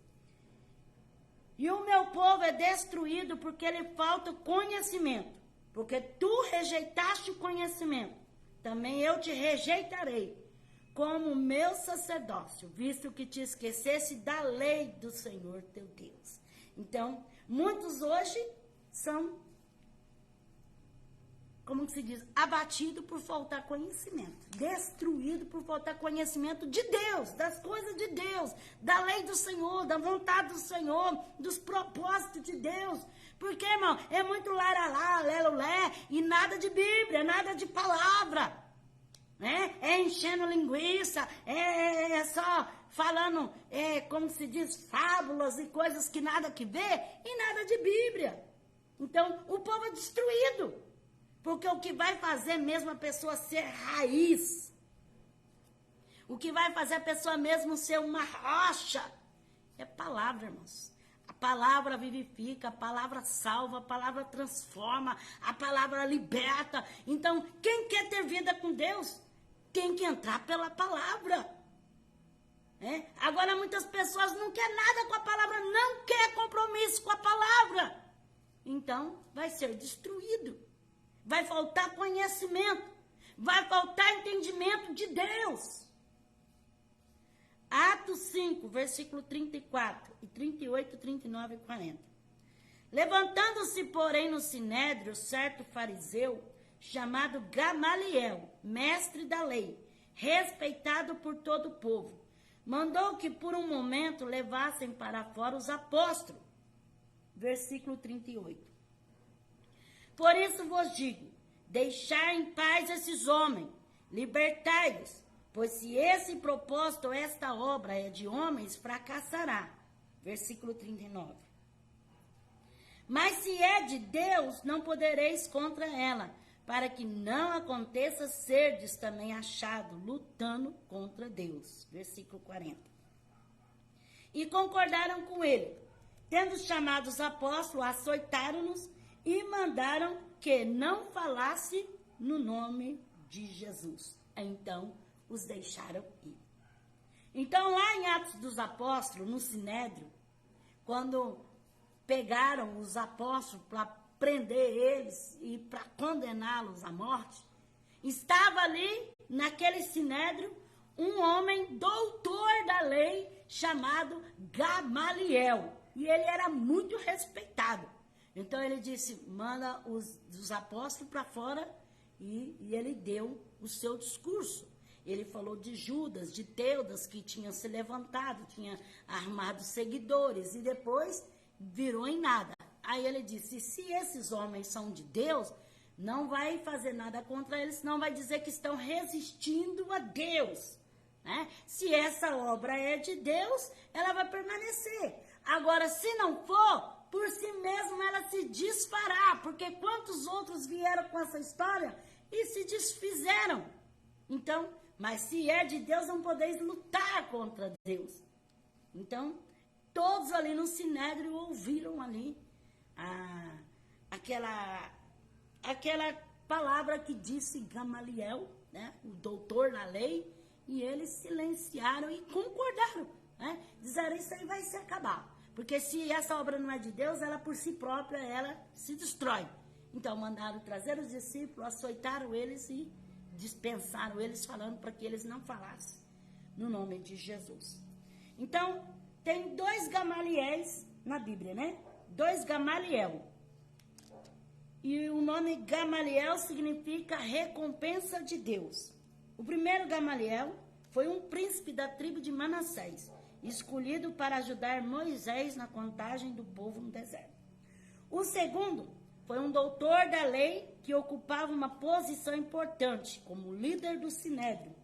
E o meu povo é destruído porque lhe falta conhecimento. Porque tu rejeitaste o conhecimento. Também eu te rejeitarei como meu sacerdócio, visto que te esquecesse da lei do Senhor teu Deus. Então, muitos hoje são, como que se diz, abatidos por faltar conhecimento, destruídos por faltar conhecimento de Deus, das coisas de Deus, da lei do Senhor, da vontade do Senhor, dos propósitos de Deus. Porque, irmão, é muito laralá, lelulé, e nada de Bíblia, nada de palavra. Né? É enchendo linguiça, é só falando, como se diz, fábulas e coisas que nada que vê, e nada de Bíblia. Então, o povo é destruído, porque o que vai fazer mesmo a pessoa ser raiz, o que vai fazer a pessoa mesmo ser uma rocha, é palavra, irmãos. A palavra vivifica, a palavra salva, a palavra transforma, a palavra liberta. Então, quem quer ter vida com Deus, tem que entrar pela palavra. Agora, muitas pessoas não querem nada com a palavra, não quer compromisso com a palavra. Então, vai ser destruído. Vai faltar conhecimento. Vai faltar entendimento de Deus. Atos 5, versículo 34, e 38, 39 e 40. Levantando-se, porém, no sinédrio, certo fariseu, chamado Gamaliel, mestre da lei, respeitado por todo o povo, mandou que por um momento levassem para fora os apóstolos. Versículo 38. Por isso vos digo, deixai em paz esses homens, libertai-os, pois se esse propósito, esta obra é de homens, fracassará. Versículo 39. Mas se é de Deus, não podereis contra ela, para que não aconteça serdes também achado lutando contra Deus. Versículo 40. E concordaram com ele. Tendo chamado os apóstolos, açoitaram-nos e mandaram que não falasse no nome de Jesus. Então, os deixaram ir. Então, lá em Atos dos Apóstolos, no Sinédrio, quando pegaram os apóstolos para prender eles e para condená-los à morte, estava ali, naquele sinédrio, um homem doutor da lei chamado Gamaliel. E ele era muito respeitado. Então ele disse, manda os apóstolos para fora, e ele deu o seu discurso. Ele falou de Judas, de Teudas, que tinha se levantado, tinha armado seguidores, e depois virou em nada. Aí ele disse, se esses homens são de Deus, não vai fazer nada contra eles, senão vai dizer que estão resistindo a Deus. Né? Se essa obra é de Deus, ela vai permanecer. Agora, se não for, por si mesma ela se desfará, porque quantos outros vieram com essa história e se desfizeram? Então, mas se é de Deus, não podeis lutar contra Deus. Então, todos ali no Sinédrio ouviram ali aquela palavra que disse Gamaliel, né, o doutor na lei, e eles silenciaram e concordaram, né? Disseram, isso aí vai se acabar. Porque se essa obra não é de Deus, ela por si própria, ela se destrói. Então, mandaram trazer os discípulos, açoitaram eles e dispensaram eles, falando para que eles não falassem no nome de Jesus. Então, tem 2 Gamaliéis na Bíblia, né? 2 Gamaliel. E o nome Gamaliel significa recompensa de Deus. O primeiro Gamaliel foi um príncipe da tribo de Manassés, escolhido para ajudar Moisés na contagem do povo no deserto. O segundo foi um doutor da lei que ocupava uma posição importante como líder do Sinédrio.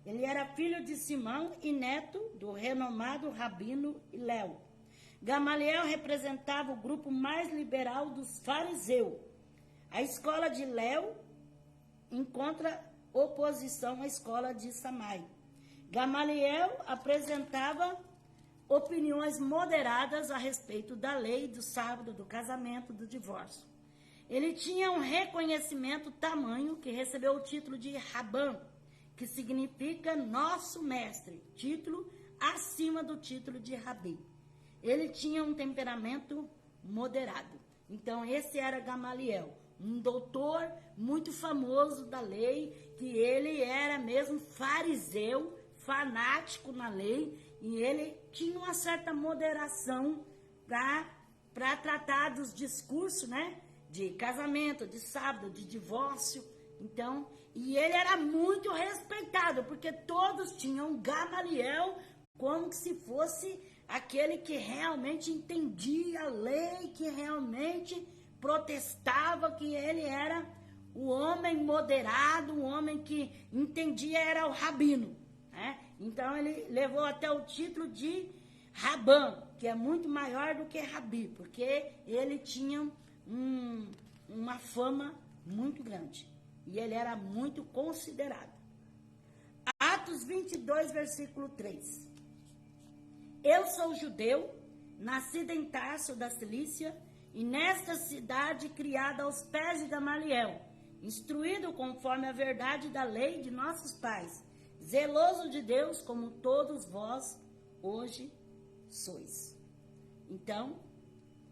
Ele era filho de Simão e neto do renomado rabino Hilel. Gamaliel representava o grupo mais liberal dos fariseus. A escola de Hilel encontra oposição à escola de Samai. Gamaliel apresentava opiniões moderadas a respeito da lei, do sábado, do casamento, do divórcio. Ele tinha um reconhecimento tamanho que recebeu o título de Rabã, que significa nosso mestre, título acima do título de Rabi. Ele tinha um temperamento moderado. Então, esse era Gamaliel, um doutor muito famoso da lei, que ele era mesmo fariseu, fanático na lei, e ele tinha uma certa moderação para tratar dos discursos, né? De casamento, de sábado, de divórcio. Então, e ele era muito respeitado, porque todos tinham Gamaliel como que se fosse aquele que realmente entendia a lei, que realmente protestava, que ele era o homem moderado, o homem que entendia, era o rabino, né? Então, ele levou até o título de Rabã, que é muito maior do que Rabi, porque ele tinha uma fama muito grande. E ele era muito considerado. Atos 22, versículo 3. Eu sou judeu, nascido em Tarso da Cilícia, e nesta cidade criada aos pés de Gamaliel, instruído conforme a verdade da lei de nossos pais, zeloso de Deus, como todos vós hoje sois. Então,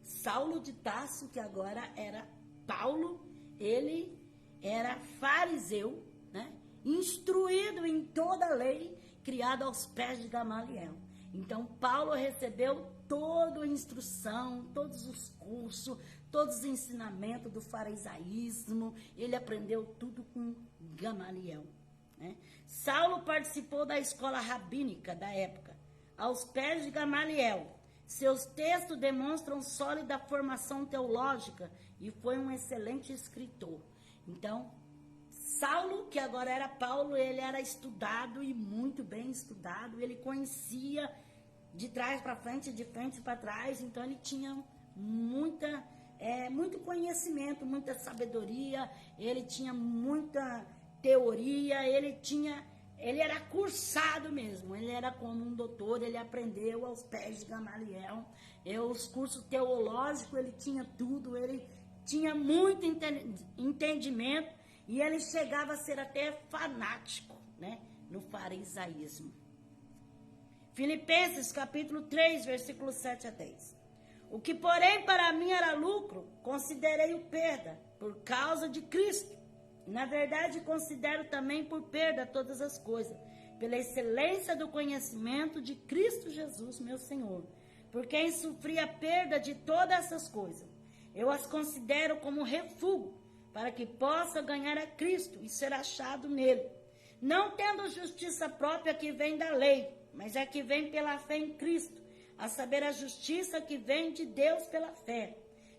Saulo de Tarso, que agora era Paulo, ele era fariseu, né? Instruído em toda a lei, criado aos pés de Gamaliel. Então, Paulo recebeu toda a instrução, todos os cursos, todos os ensinamentos do farisaísmo, ele aprendeu tudo com Gamaliel, né? Saulo participou da escola rabínica da época, aos pés de Gamaliel. Seus textos demonstram sólida formação teológica e foi um excelente escritor. Então, Saulo, que agora era Paulo, ele era estudado e muito bem estudado. Ele conhecia de trás para frente, de frente para trás. Então, ele tinha muito conhecimento, muita sabedoria. Ele tinha muita teoria. Ele era cursado mesmo, ele era como um doutor, ele aprendeu aos pés de Gamaliel. Os cursos teológicos, ele tinha tudo, ele tinha muito entendimento e ele chegava a ser até fanático, né, no farisaísmo. Filipenses capítulo 3, versículo 7 a 10. O que porém para mim era lucro, considerei-o perda por causa de Cristo. Na verdade, considero também por perda todas as coisas, pela excelência do conhecimento de Cristo Jesus, meu Senhor, por quem sofri a perda de todas essas coisas. Eu as considero como refúgio, para que possa ganhar a Cristo e ser achado nele, não tendo justiça própria que vem da lei, mas a que vem pela fé em Cristo, a saber, a justiça que vem de Deus pela fé.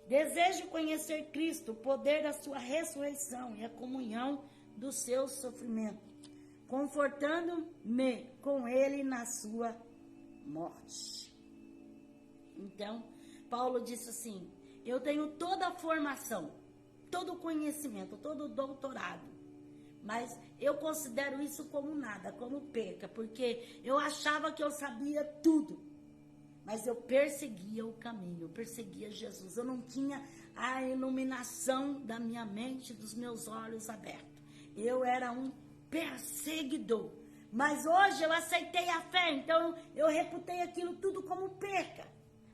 Desejo conhecer Cristo, o poder da sua ressurreição e a comunhão do seu sofrimento, confortando-me com ele na sua morte. Então, Paulo disse assim, eu tenho toda a formação, todo o conhecimento, todo o doutorado, Mas eu considero isso como nada, como perca, porque eu achava que eu sabia tudo. Mas eu perseguia o caminho, eu perseguia Jesus. Eu não tinha a iluminação da minha mente, dos meus olhos abertos. Eu era um perseguidor. Mas hoje eu aceitei a fé, então eu reputei aquilo tudo como perca.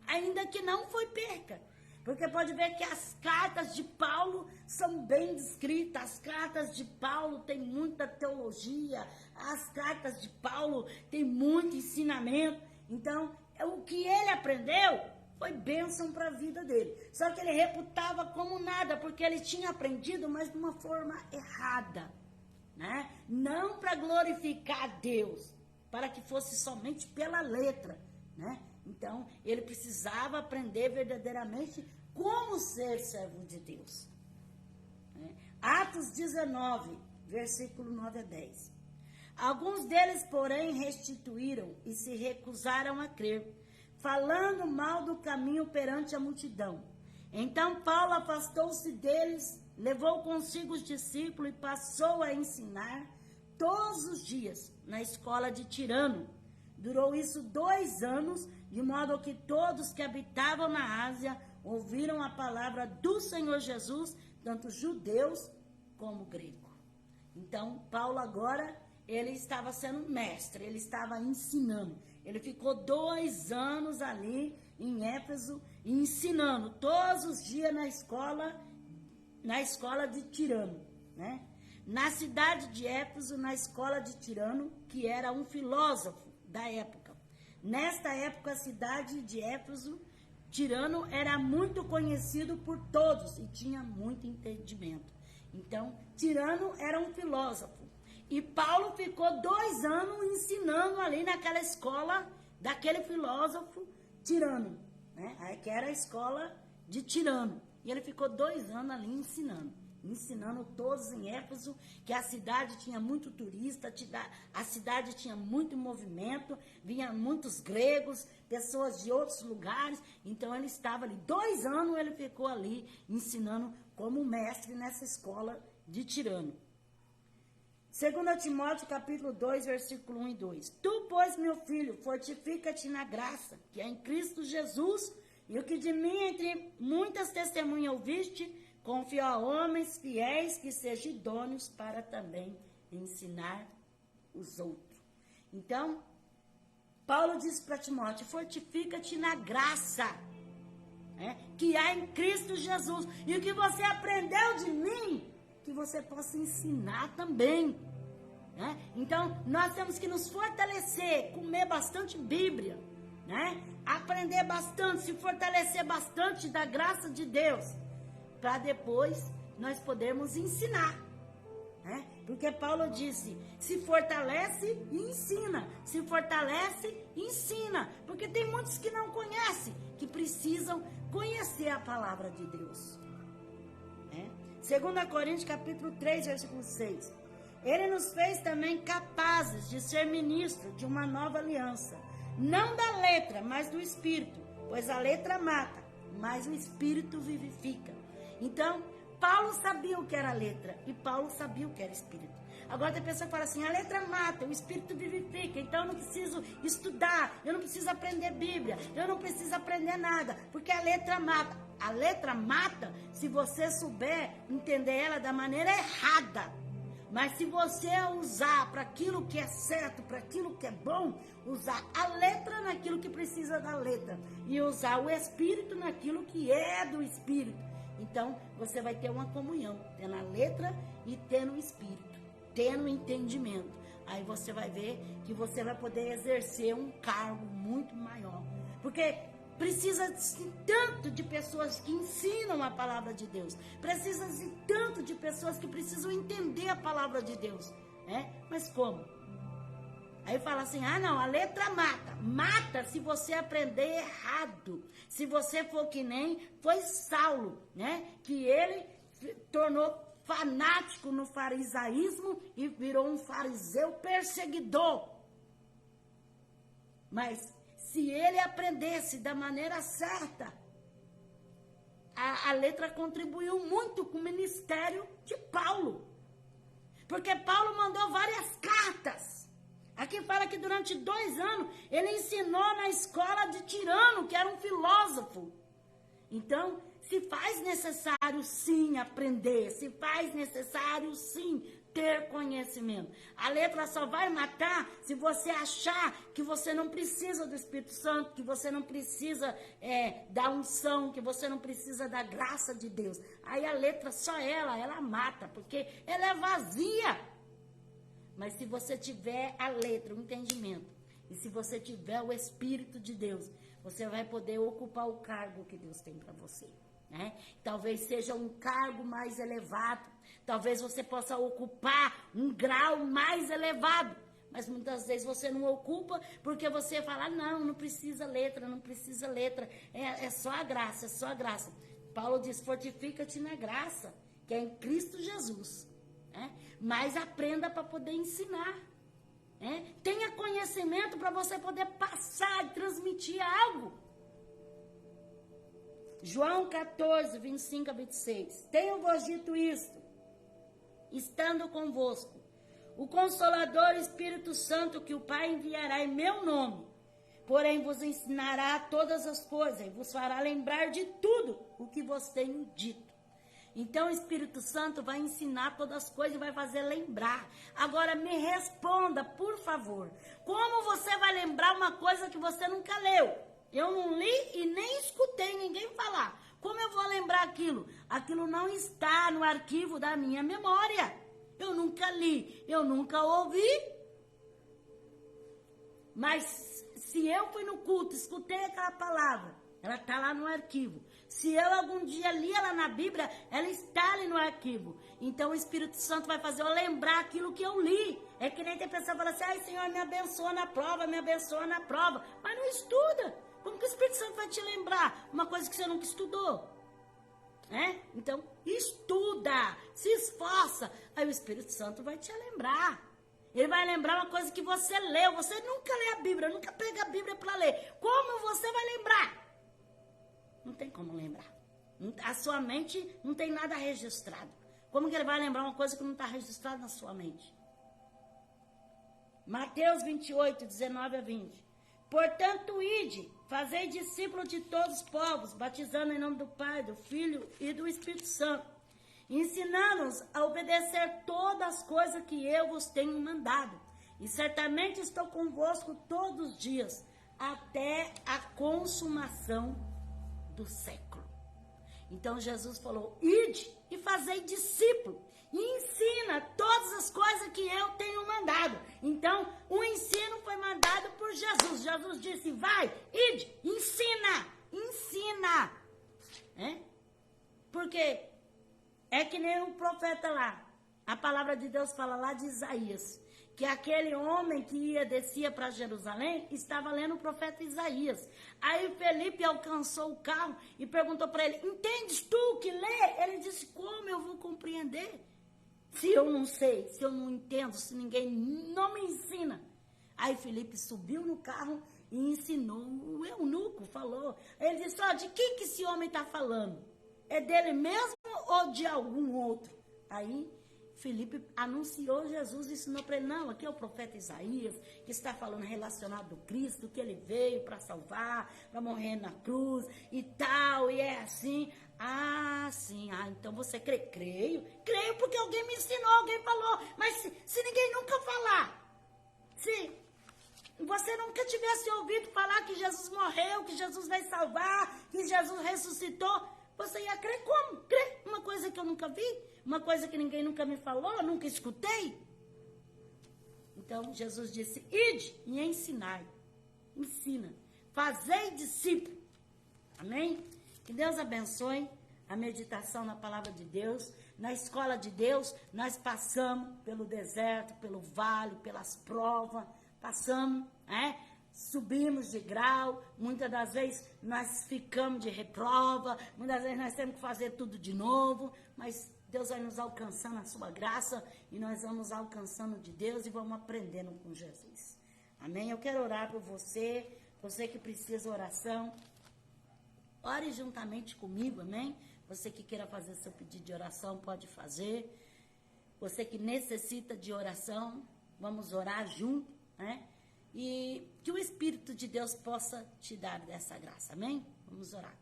Ainda que não foi perca. Porque pode ver que as cartas de Paulo são bem descritas. As cartas de Paulo têm muita teologia. As cartas de Paulo têm muito ensinamento. Então, o que ele aprendeu foi bênção para a vida dele. Só que ele reputava como nada, porque ele tinha aprendido, mas de uma forma errada. Né? Não para glorificar a Deus, para que fosse somente pela letra. Né? Então, ele precisava aprender verdadeiramente como ser servo de Deus. Atos 19, versículo 9 a 10. Alguns deles, porém, restituíram e se recusaram a crer, falando mal do caminho perante a multidão. Então Paulo afastou-se deles, levou consigo os discípulos e passou a ensinar todos os dias na escola de Tirano. Durou isso 2 anos, de modo que todos que habitavam na Ásia ouviram a palavra do Senhor Jesus, tanto judeus como gregos. Então, Paulo agora, ele estava sendo mestre, ele estava ensinando. Ele ficou 2 anos ali em Éfeso, ensinando todos os dias na escola de Tirano, né? Na cidade de Éfeso, na escola de Tirano, que era um filósofo da época. Nesta época, a cidade de Éfeso, Tirano, era muito conhecido por todos e tinha muito entendimento. Então, Tirano era um filósofo. E Paulo ficou 2 anos ensinando ali naquela escola daquele filósofo Tirano, né? Aí que era a escola de Tirano. E ele ficou 2 anos ali ensinando todos em Éfeso, que a cidade tinha muito turista, a cidade tinha muito movimento, vinha muitos gregos, pessoas de outros lugares. Então ele estava ali, 2 anos ele ficou ali ensinando como mestre nessa escola de Tirano. 2 Timóteo capítulo 2, versículo 1 e 2. Tu, pois, meu filho, fortifica-te na graça, que é em Cristo Jesus, e o que de mim entre muitas testemunhas ouviste, confio a homens fiéis que sejam idôneos para também ensinar os outros. Então, Paulo disse para Timóteo, fortifica-te na graça, que há em Cristo Jesus, e o que você aprendeu de mim, que você possa ensinar também. Né? Então, nós temos que nos fortalecer, comer bastante Bíblia, né? Aprender bastante, se fortalecer bastante da graça de Deus, para depois nós podermos ensinar. Né? Porque Paulo disse, se fortalece e ensina, se fortalece e ensina, porque tem muitos que não conhecem, que precisam conhecer a palavra de Deus. 2 Coríntios capítulo 3, versículo 6. Ele nos fez também capazes de ser ministros de uma nova aliança, não da letra, mas do Espírito, pois a letra mata, mas o Espírito vivifica. Então, Paulo sabia o que era letra e Paulo sabia o que era Espírito. Agora tem pessoa que fala assim, a letra mata, o Espírito vivifica, então eu não preciso estudar, eu não preciso aprender Bíblia, eu não preciso aprender nada, porque a letra mata. A letra mata se você souber entender ela da maneira errada. Mas se você usar para aquilo que é certo, para aquilo que é bom, usar a letra naquilo que precisa da letra e usar o Espírito naquilo que é do Espírito, então você vai ter uma comunhão, tendo a letra e tendo o Espírito, tendo entendimento. Aí você vai ver que você vai poder exercer um cargo muito maior. Porque precisa-se tanto de pessoas que ensinam a palavra de Deus. Precisa-se tanto de pessoas que precisam entender a palavra de Deus. Mas como? Aí fala assim, não, a letra mata. Mata se você aprender errado. Se você for que nem foi Saulo, que ele tornou fanático no farisaísmo e virou um fariseu perseguidor. Mas se ele aprendesse da maneira certa, a letra contribuiu muito com o ministério de Paulo. Porque Paulo mandou várias cartas. Aqui fala que durante 2 anos ele ensinou na escola de Tirano, que era um filósofo. Então, se faz necessário sim aprender, se faz necessário sim ter conhecimento. A letra só vai matar se você achar que você não precisa do Espírito Santo, que você não precisa da unção, que você não precisa da graça de Deus. Aí a letra, só ela mata, porque ela é vazia. Mas se você tiver a letra, o entendimento, e se você tiver o Espírito de Deus, você vai poder ocupar o cargo que Deus tem para você. Né? Talvez seja um cargo mais elevado, talvez você possa ocupar um grau mais elevado, mas muitas vezes você não ocupa porque você fala, não precisa letra, é só a graça, é só a graça. Paulo diz, fortifica-te na graça, que é em Cristo Jesus, né? Mas aprenda para poder ensinar, né? Tenha conhecimento para você poder passar e transmitir algo. João 14, 25 a 26. Tenho-vos dito isto, estando convosco, o Consolador Espírito Santo, que o Pai enviará em meu nome, porém vos ensinará todas as coisas, e vos fará lembrar de tudo o que vos tenho dito. Então o Espírito Santo vai ensinar todas as coisas e vai fazer lembrar. Agora me responda, por favor, como você vai lembrar uma coisa que você nunca leu? Eu não li e nem escutei ninguém falar. Como eu vou lembrar aquilo? Aquilo não está no arquivo da minha memória. Eu nunca li, eu nunca ouvi. Mas se eu fui no culto, escutei aquela palavra, ela está lá no arquivo. Se eu algum dia li ela na Bíblia, ela está ali no arquivo. Então o Espírito Santo vai fazer eu lembrar aquilo que eu li. É que nem tem pessoa que fala assim, ai Senhor, me abençoa na prova, me abençoa na prova. Mas não estuda. Como que o Espírito Santo vai te lembrar uma coisa que você nunca estudou? Então, estuda, se esforça. Aí o Espírito Santo vai te lembrar. Ele vai lembrar uma coisa que você leu. Você nunca lê a Bíblia, nunca pega a Bíblia para ler. Como você vai lembrar? Não tem como lembrar. A sua mente não tem nada registrado. Como que ele vai lembrar uma coisa que não está registrada na sua mente? Mateus 28, 19 a 20. Portanto, ide, fazei discípulos de todos os povos, batizando em nome do Pai, do Filho e do Espírito Santo, ensinando-os a obedecer todas as coisas que eu vos tenho mandado. E certamente estou convosco todos os dias, até a consumação do século. Então Jesus falou, ide e fazei discípulo, e ensina todas as coisas que eu tenho mandado. Então, o ensino foi mandado por Jesus. Jesus disse, vai, ide, ensina. Porque é que nem o profeta lá. A palavra de Deus fala lá de Isaías, que aquele homem que descia para Jerusalém, estava lendo o profeta Isaías. Aí Felipe alcançou o carro e perguntou para ele, entendes tu o que lê? Ele disse, como eu vou compreender? Se eu não sei, se eu não entendo, se ninguém não me ensina. Aí Felipe subiu no carro e ensinou, o eunuco falou. Ele disse, de quem que esse homem está falando? É dele mesmo ou de algum outro? Aí Felipe anunciou Jesus, ensinou para ele, não, aqui é o profeta Isaías, que está falando relacionado ao Cristo, que ele veio para salvar, para morrer na cruz e tal, e é assim. Sim, então você crê? Creio porque alguém me ensinou, alguém falou, mas se ninguém nunca falar, se você nunca tivesse ouvido falar que Jesus morreu, que Jesus veio salvar, que Jesus ressuscitou, você ia crer como? Crer uma coisa que eu nunca vi, uma coisa que ninguém nunca me falou, nunca escutei. Então Jesus disse, ide e ensinai, ensina, fazei discípulo, amém? Que Deus abençoe a meditação na palavra de Deus. Na escola de Deus, nós passamos pelo deserto, pelo vale, pelas provas, passamos, subimos de grau, muitas das vezes nós ficamos de reprova, muitas vezes nós temos que fazer tudo de novo, mas Deus vai nos alcançando a sua graça e nós vamos alcançando de Deus e vamos aprendendo com Jesus. Amém? Eu quero orar por você que precisa de oração. Ore juntamente comigo, amém? Você que queira fazer seu pedido de oração, pode fazer. Você que necessita de oração, vamos orar junto, né? E que o Espírito de Deus possa te dar dessa graça, amém? Vamos orar.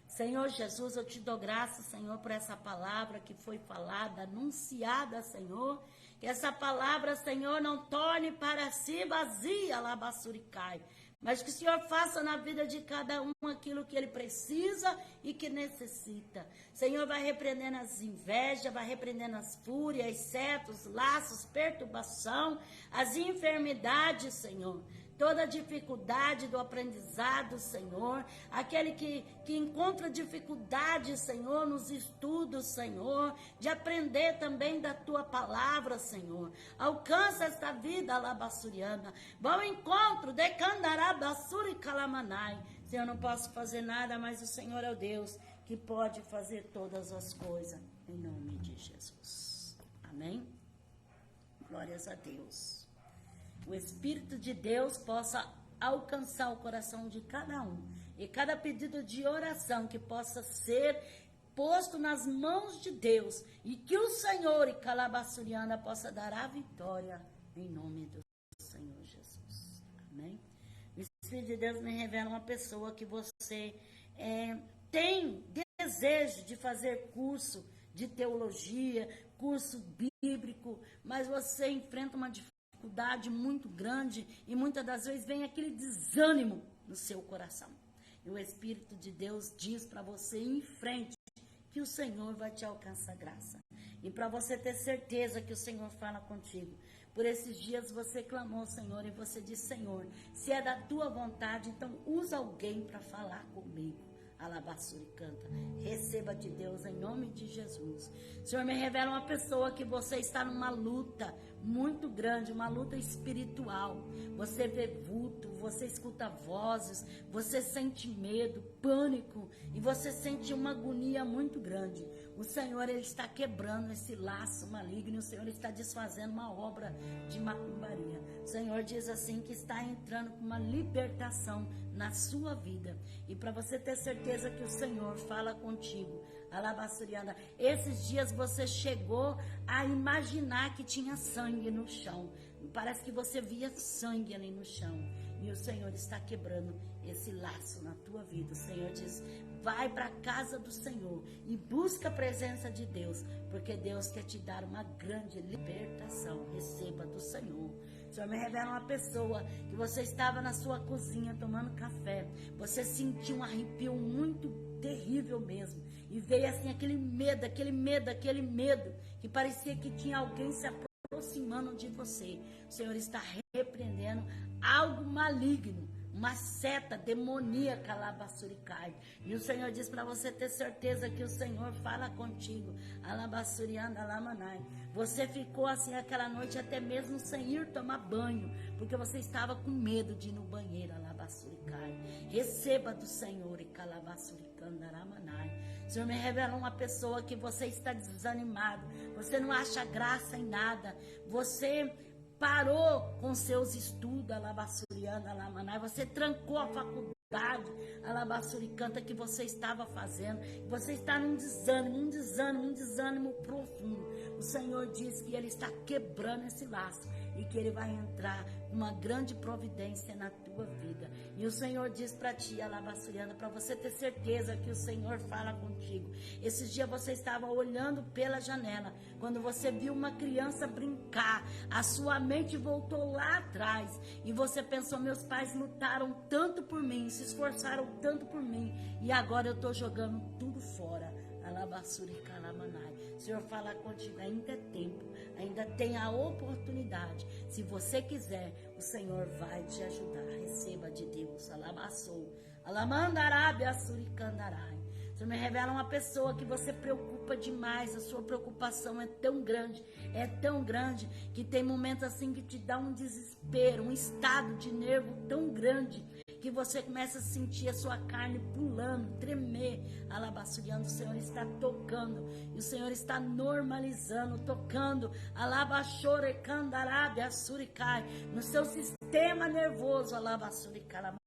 Senhor Jesus, eu te dou graça, Senhor, por essa palavra que foi falada, anunciada, Senhor. Que essa palavra, Senhor, não torne para si vazia, labasuricai, mas que o Senhor faça na vida de cada um aquilo que ele precisa e que necessita. Senhor, vai repreendendo as invejas, vai repreendendo as fúrias, setos, laços, perturbação, as enfermidades, Senhor. Toda dificuldade do aprendizado, Senhor, aquele que encontra dificuldade, Senhor, nos estudos, Senhor, de aprender também da Tua palavra, Senhor. Alcança esta vida, alabassuriana. Vá ao encontro, decandarabassuri calamanai. Senhor, eu não posso fazer nada, mas o Senhor é o Deus que pode fazer todas as coisas, em nome de Jesus. Amém? Glórias a Deus. O Espírito de Deus possa alcançar o coração de cada um. E cada pedido de oração que possa ser posto nas mãos de Deus. E que o Senhor e Calabassuriana possa dar a vitória em nome do Senhor Jesus. Amém? O Espírito de Deus me revela uma pessoa que você tem desejo de fazer curso de teologia, curso bíblico, mas você enfrenta uma dificuldade muito grande e muitas das vezes vem aquele desânimo no seu coração. E o Espírito de Deus diz para você ir em frente que o Senhor vai te alcançar graça. E para você ter certeza que o Senhor fala contigo. Por esses dias você clamou, Senhor, e você disse, Senhor, se é da tua vontade, então usa alguém para falar comigo. Alabassuri canta, receba de Deus em nome de Jesus. Senhor, me revela uma pessoa que você está numa luta muito grande, uma luta espiritual. Você vê vulto, você escuta vozes, você sente medo, pânico e você sente uma agonia muito grande. O Senhor, Ele está quebrando esse laço maligno, o Senhor está desfazendo uma obra de macumbaria. O Senhor diz assim que está entrando com uma libertação na sua vida. E para você ter certeza que o Senhor fala contigo, alabassuriana, esses dias você chegou a imaginar que tinha sangue no chão. Parece que você via sangue ali no chão. E o Senhor está quebrando esse laço na tua vida. O Senhor diz, vai para a casa do Senhor e busca a presença de Deus, porque Deus quer te dar uma grande libertação. Receba do Senhor. O Senhor me revela uma pessoa que você estava na sua cozinha tomando café. Você sentiu um arrepio muito terrível mesmo. E veio assim aquele medo, que parecia que tinha alguém se aproximando de você. O Senhor está repreendendo algo maligno, uma seta demoníaca, alabassuricai. E o Senhor diz para você ter certeza que o Senhor fala contigo, alabassurianda, alamanai. Você ficou assim aquela noite até mesmo sem ir tomar banho, porque você estava com medo de ir no banheiro, alabassuricai. Receba do Senhor e calabassuricanda, alamanai. O Senhor me revela uma pessoa que você está desanimado, você não acha graça em nada, você parou com seus estudos, alabassuriana, alamanai, você trancou a faculdade, alabassuricanta, que você estava fazendo, você está num desânimo profundo. O Senhor diz que Ele está quebrando esse laço e que Ele vai entrar com uma grande providência na tua vida. E o Senhor diz para ti, alabassuriana, para você ter certeza que o Senhor fala contigo. Esses dias você estava olhando pela janela, quando você viu uma criança brincar, a sua mente voltou lá atrás e você pensou, meus pais lutaram tanto por mim, se esforçaram tanto por mim e agora eu estou jogando tudo fora. Alabassuricalamai. O Senhor fala contigo, ainda é tempo, ainda tem a oportunidade. Se você quiser, o Senhor vai te ajudar. Receba de Deus. Alabassou. Alamandarábia suricandarai. O Senhor me revela uma pessoa que você preocupa demais, a sua preocupação é tão grande que tem momentos assim que te dá um desespero, um estado de nervo tão grande que você começa a sentir a sua carne pulando, tremer, alabassuriando. O Senhor está tocando e o Senhor está normalizando, tocando, alabaxore candarábia suricai, no seu sistema nervoso, alabassuricalamai.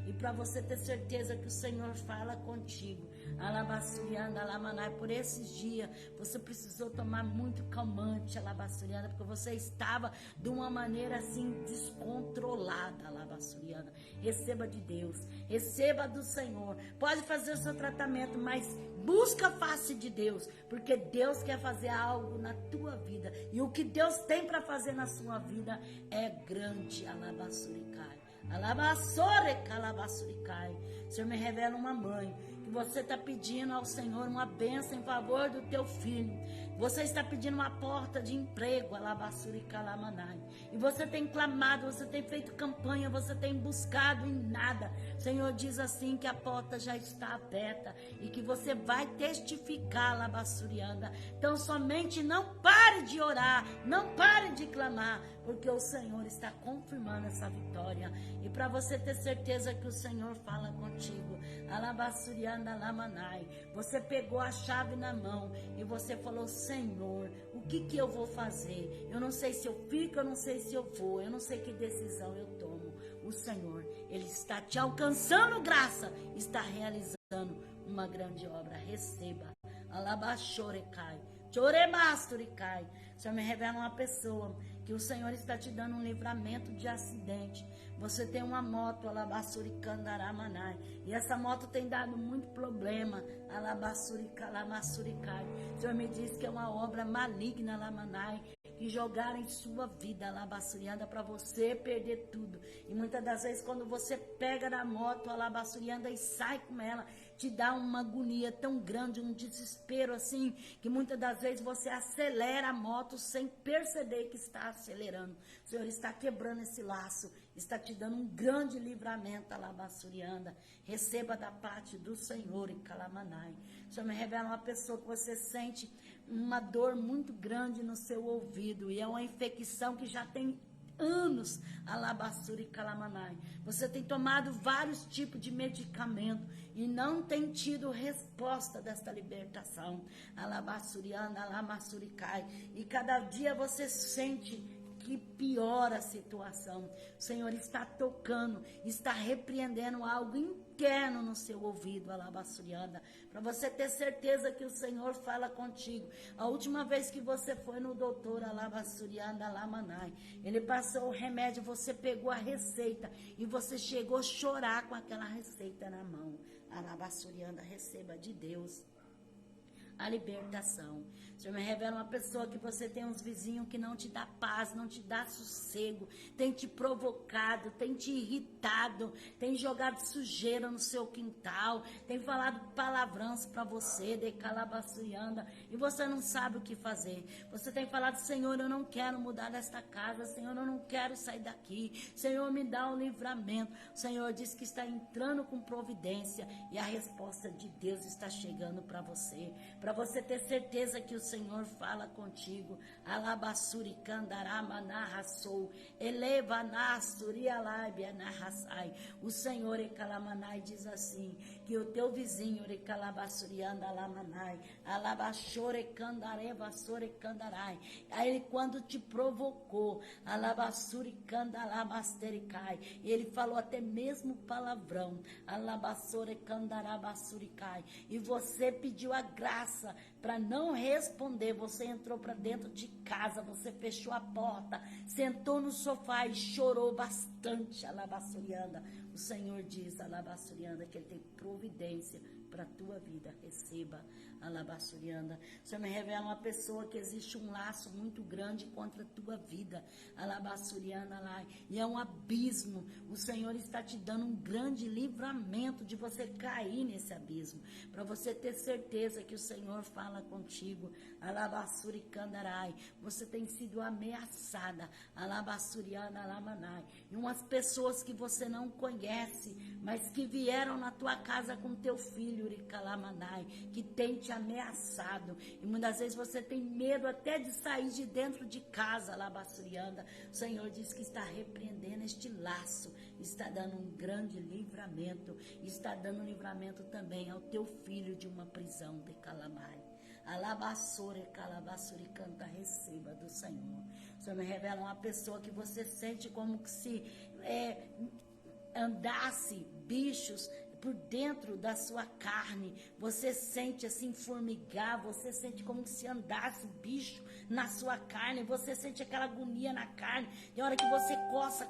E para você ter certeza que o Senhor fala contigo, alabaçurianda, alamanai, por esses dias você precisou tomar muito calmante, alabaçurianda, porque você estava de uma maneira assim descontrolada, alabaçurianda. Receba de Deus, receba do Senhor. Pode fazer o seu tratamento, mas busca a face de Deus, porque Deus quer fazer algo na tua vida. E o que Deus tem para fazer na sua vida é grande, alabaçuricai. Alabaçore, calabassuricai. O Senhor me revela uma mãe que você está pedindo ao Senhor uma bênção em favor do teu filho. Você está pedindo uma porta de emprego, alabassuricalamandai. E você tem clamado, você tem feito campanha, você tem buscado em nada. O Senhor diz assim que a porta já está aberta e que você vai testificar, alabassurianda. Então somente não pare de orar, não pare de clamar, porque o Senhor está confirmando essa vitória. E para você ter certeza que o Senhor fala contigo, alabassurianda lamanai, você pegou a chave na mão e você falou: Senhor, o que eu vou fazer? Eu não sei se eu fico, eu não sei se eu vou, eu não sei que decisão eu tomo. O Senhor, Ele está te alcançando graça, está realizando uma grande obra. Receba. Alabachorecai. Choremasturicai. O Senhor me revela uma pessoa que o Senhor está te dando um livramento de acidente. Você tem uma moto, alabassuricandaраmanai, e essa moto tem dado muito problema, alabassuricalamassuricai. O Senhor me diz que é uma obra maligna, lamanai, que jogaram em sua vida, alabassurianda, para você perder tudo. E muitas das vezes quando você pega na moto, alabassurianda, e sai com ela, te dá uma agonia tão grande, um desespero assim, que muitas das vezes você acelera a moto sem perceber que está acelerando. O Senhor está quebrando esse laço, está te dando um grande livramento, alabassurianda. Receba da parte do Senhor em Calamanai. O Senhor me revela uma pessoa que você sente uma dor muito grande no seu ouvido, e é uma infecção que já tem anos, alabassuri calamanai. Você tem tomado vários tipos de medicamento e não tem tido resposta desta libertação, alabassurianda, alamassuricai. E cada dia você sente que piora a situação. O Senhor está tocando, está repreendendo algo interno no seu ouvido, alabassurianda, para você ter certeza que o Senhor fala contigo. A última vez que você foi no doutor, alabassurianda, alamanai, ele passou o remédio, você pegou a receita e você chegou a chorar com aquela receita na mão. Alabassurianda, receba de Deus a libertação. O Senhor me revela uma pessoa que você tem uns vizinhos que não te dá paz, não te dá sossego, tem te provocado, tem te irritado, tem jogado sujeira no seu quintal, tem falado palavrões para você, de calabasurianda, e você não sabe o que fazer. Você tem falado: Senhor, eu não quero mudar desta casa, Senhor, eu não quero sair daqui, Senhor, me dá um livramento. O Senhor diz que está entrando com providência e a resposta de Deus está chegando para você ter certeza que o Senhor fala contigo. Alabassuri candaramanahassou, eleva nasuri alabia narrasai. O Senhor Ekalamanai diz assim, que o teu vizinho Ekalabassurianda alamanai, alabachore candarevassore candarai. Aí ele, quando te provocou, alabassuri candalamasterikai, ele falou até mesmo palavrão, alabassore candarabassurikai, e você pediu a graça para não responder. Você entrou para dentro de casa, você fechou a porta, sentou no sofá e chorou bastante, alabassurianda. O Senhor diz, alabassurianda, que Ele tem providência para a tua vida. Receba, alabassurianda. O Senhor me revela uma pessoa que existe um laço muito grande contra a tua vida, alabassurianda lá, e é um abismo. O Senhor está te dando um grande livramento de você cair nesse abismo, para você ter certeza que o Senhor fala contigo, alabassuricandarai. Você tem sido ameaçada, alabassurianda alamanai, e umas pessoas que você não conhece, mas que vieram na tua casa com teu filho, uricalamanai, que tem te ameaçado, e muitas vezes você tem medo até de sair de dentro de casa, alabassurianda. O Senhor diz que está repreendendo este laço, está dando um grande livramento, está dando livramento também ao teu filho de uma prisão de calamai. Alabassore, calabassuri, canta, receba do Senhor. O Senhor me revela uma pessoa que você sente como que se andasse bichos por dentro da sua carne, você sente assim formigar, você sente como se andasse bicho na sua carne, você sente aquela agonia na carne, tem hora que você coça,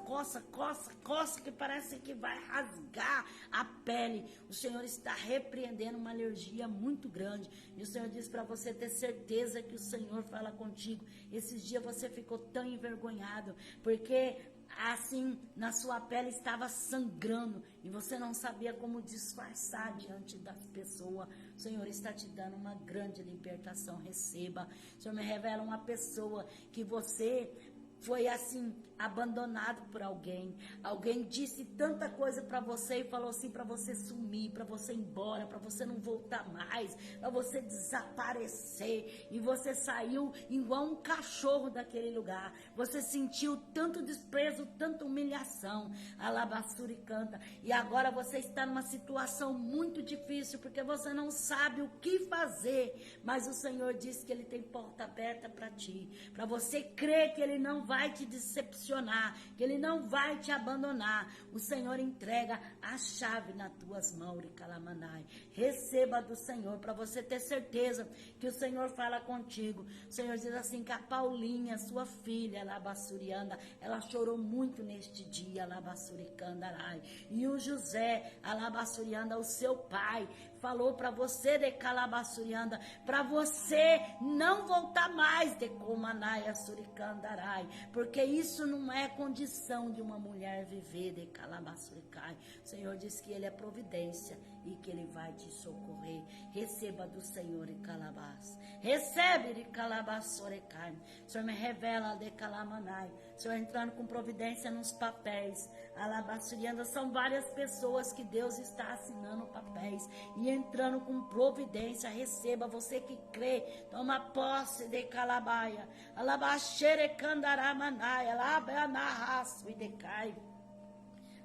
que parece que vai rasgar a pele. O Senhor está repreendendo uma alergia muito grande, e o Senhor diz para você ter certeza que o Senhor fala contigo. Esses dias você ficou tão envergonhado, porque assim, na sua pele estava sangrando e você não sabia como disfarçar diante das pessoas. O Senhor está te dando uma grande libertação, receba. O Senhor me revela uma pessoa que você foi assim, abandonado por alguém. Alguém disse tanta coisa para você e falou assim para você sumir, para você ir embora, para você não voltar mais, para você desaparecer. E você saiu igual um cachorro daquele lugar. Você sentiu tanto desprezo, tanta humilhação. Alabassuri canta. E agora você está numa situação muito difícil, porque você não sabe o que fazer. Mas o Senhor disse que Ele tem porta aberta para ti, para você crer que Ele não vai te decepcionar, que Ele não vai te abandonar. O Senhor entrega a chave nas tuas mãos, Ricalamanai. Receba do Senhor, para você ter certeza que o Senhor fala contigo. O Senhor diz assim, que a Paulinha, sua filha, Alabassurianda, ela chorou muito neste dia, Alabassuricandarai. E o José, Alabassurianda, o seu pai, falou para você, de Calabassurianda, para você não voltar mais, de Comanaia Suricandarai, porque isso não é condição de uma mulher viver, de Calabassuricai. O Senhor diz que Ele é providência e que Ele vai te socorrer. Receba do Senhor e calabás. Recebe de calabassorecai. O Senhor me revela de calamanai. O Senhor entrando com providência nos papéis. Alabassurianda, são várias pessoas que Deus está assinando papéis e entrando com providência. Receba, você que crê, toma posse de calabaia. Alabaxerecandaramanai. Alabanarraço e decai.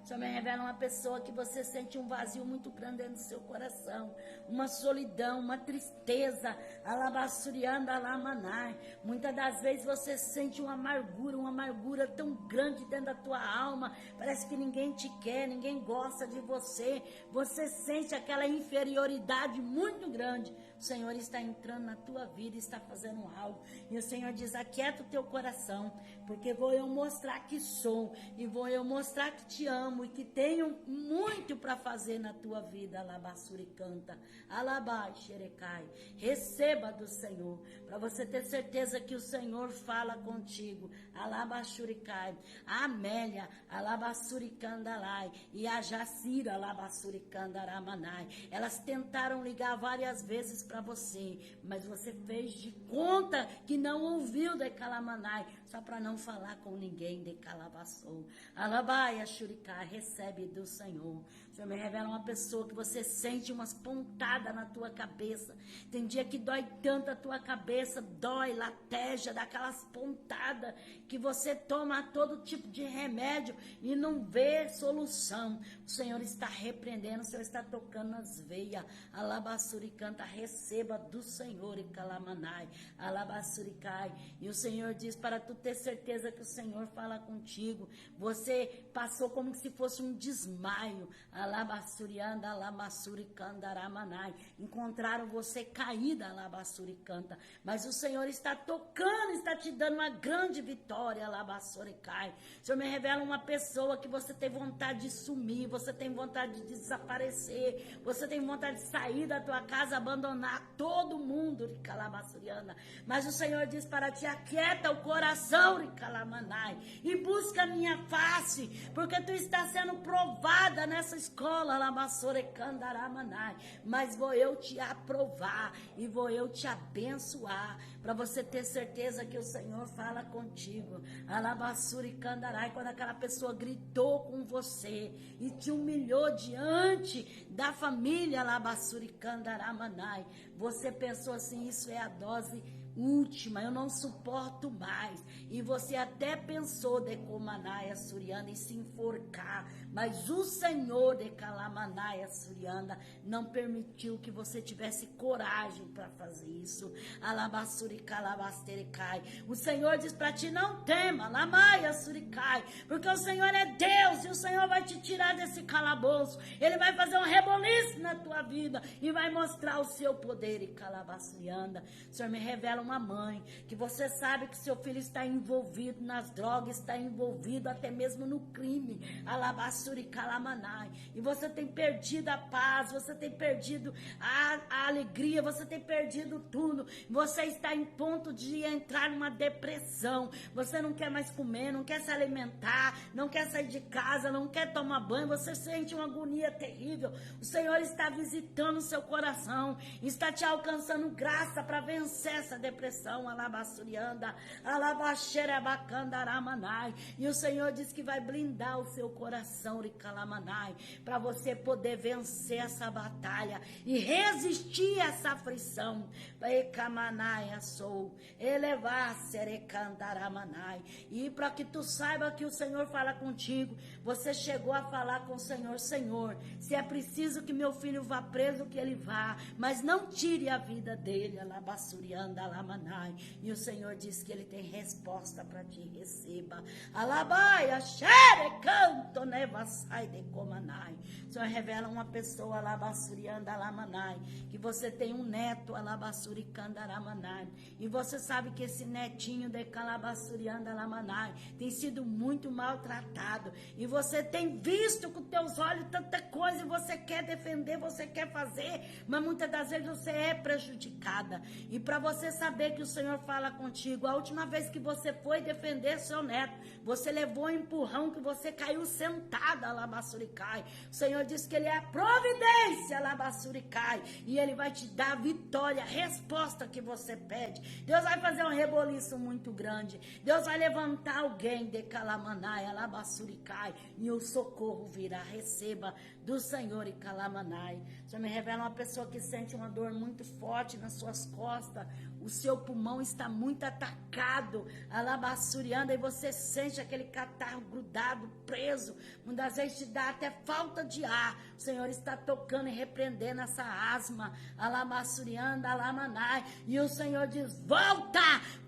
O Senhor me revela uma pessoa que você sente um vazio muito grande dentro do seu coração, uma solidão, uma tristeza, alabassurianda, alamanai. Muitas das vezes você sente uma amargura tão grande dentro da tua alma, parece que ninguém te quer, ninguém gosta de você, você sente aquela inferioridade muito grande. O Senhor está entrando na tua vida e está fazendo algo, e o Senhor diz, aquieta o teu coração, porque vou eu mostrar que sou, e vou eu mostrar que te amo, e que tenho muito para fazer na tua vida. Alabassuri canta, alabai xerecai. Receba do Senhor, para você ter certeza que o Senhor fala contigo. Alabaxuricai, a Amélia, alabassuricandalai, e a Jacira, alabassuricandaраmanai. Elas tentaram ligar várias vezes para você, mas você fez de conta que não ouviu de calamanai, só para não falar com ninguém de calabaçou. Alabai xuricai. Recebe do Senhor. O Senhor me revela uma pessoa que você sente umas pontadas na tua cabeça. Tem dia que dói tanto a tua cabeça, dói, lateja, dá aquelas pontadas que você toma todo tipo de remédio e não vê solução. O Senhor está repreendendo, o Senhor está tocando nas veias. Alabassuricanta, receba do Senhor e calamanai. Alabassuricai. E o Senhor diz para tu ter certeza que o Senhor fala contigo. Você passou como se fosse um desmaio. Alabassurianda, alamassuricandaramanai. Encontraram você caída, alabassuricanta. Mas o Senhor está tocando, está te dando uma grande vitória, alabassuricai. O Senhor me revela uma pessoa que você tem vontade de sumir, você tem vontade de desaparecer, você tem vontade de sair da tua casa, abandonar todo mundo, Ricalabassuriana. Mas o Senhor diz para ti, aquieta o coração, Ricalamanai, e busca a minha face, porque tu está sendo provada nessa escola, Labassorecandaramanai. Mas vou eu te aprovar e vou eu te abençoar, para você ter certeza que o Senhor fala contigo. Alabassuricandarai, quando aquela pessoa gritou com você e te humilhou diante da família, Alabassuricandaраmanai, você pensou assim, isso é a dose última, eu não suporto mais. E você até pensou de Comanaia Suriana e se enforcar, mas o Senhor de Calamanaia Suriana não permitiu que você tivesse coragem para fazer isso. Alabassuri Calabastericai. O Senhor diz para ti: não tema, Lamaia Suricai, porque o Senhor é Deus e o Senhor vai te tirar desse calabouço. Ele vai fazer um reboliço na tua vida e vai mostrar o seu poder. E Calabassurianda, o Senhor me revela uma mãe que você sabe que seu filho está envolvido nas drogas, está envolvido até mesmo no crime. Alabassuri Calamanai. E você tem perdido a paz, você tem perdido a alegria, você tem perdido tudo. Você está em ponto de entrar numa depressão. Você não quer mais comer, não quer se alimentar, não quer sair de casa, não quer tomar banho. Você sente uma agonia terrível. O Senhor está visitando o seu coração, está te alcançando graça para vencer essa depressão. Alabassurianda, alabaxerebacandaramanai. E o Senhor diz que vai blindar o seu coração, Ricalamanai, para você poder vencer essa batalha e resistir a essa aflição. Ekamanai sou, elevar serecandaramanai. E para que tu saiba que o Senhor fala contigo, você chegou a falar com o Senhor: Senhor, se é preciso que meu filho vá preso, que ele vá, mas não tire a vida dele. Alabassurianda, alamanai. E o Senhor diz que ele tem resposta para ti. Receba. Alabaia, xerecanto, nevasai de comanai. O Senhor revela uma pessoa, alabassurianda, alamanai, que você tem um neto, alabassurianda, alamanai, e você sabe que esse netinho de calabassurianda, alamanai tem sido muito maltratado, e você tem visto com teus olhos tanta coisa, e você quer defender, você quer fazer, mas muitas das vezes você é prejudicada. E para você saber que o Senhor fala contigo, a última vez que você foi defender seu neto, você levou um empurrão que você caiu sentada, alabassurikai. O Senhor diz que ele é a providência, alabassurikai, e ele vai te dar a vitória, a resposta que você pede. Deus vai fazer um reboliço muito grande. Deus vai levantar alguém de Calamanai, alabassurikai, e o socorro virá. Receba do Senhor e Calamanai. O Senhor me revela uma pessoa que sente uma dor muito forte nas suas costas. O seu pulmão está muito atacado, alabassurianda, e você sente aquele catarro grudado, preso. Muitas vezes te dá até falta de ar. O Senhor está tocando e repreendendo essa asma, alabassurianda, alamanai. E o Senhor diz: volta!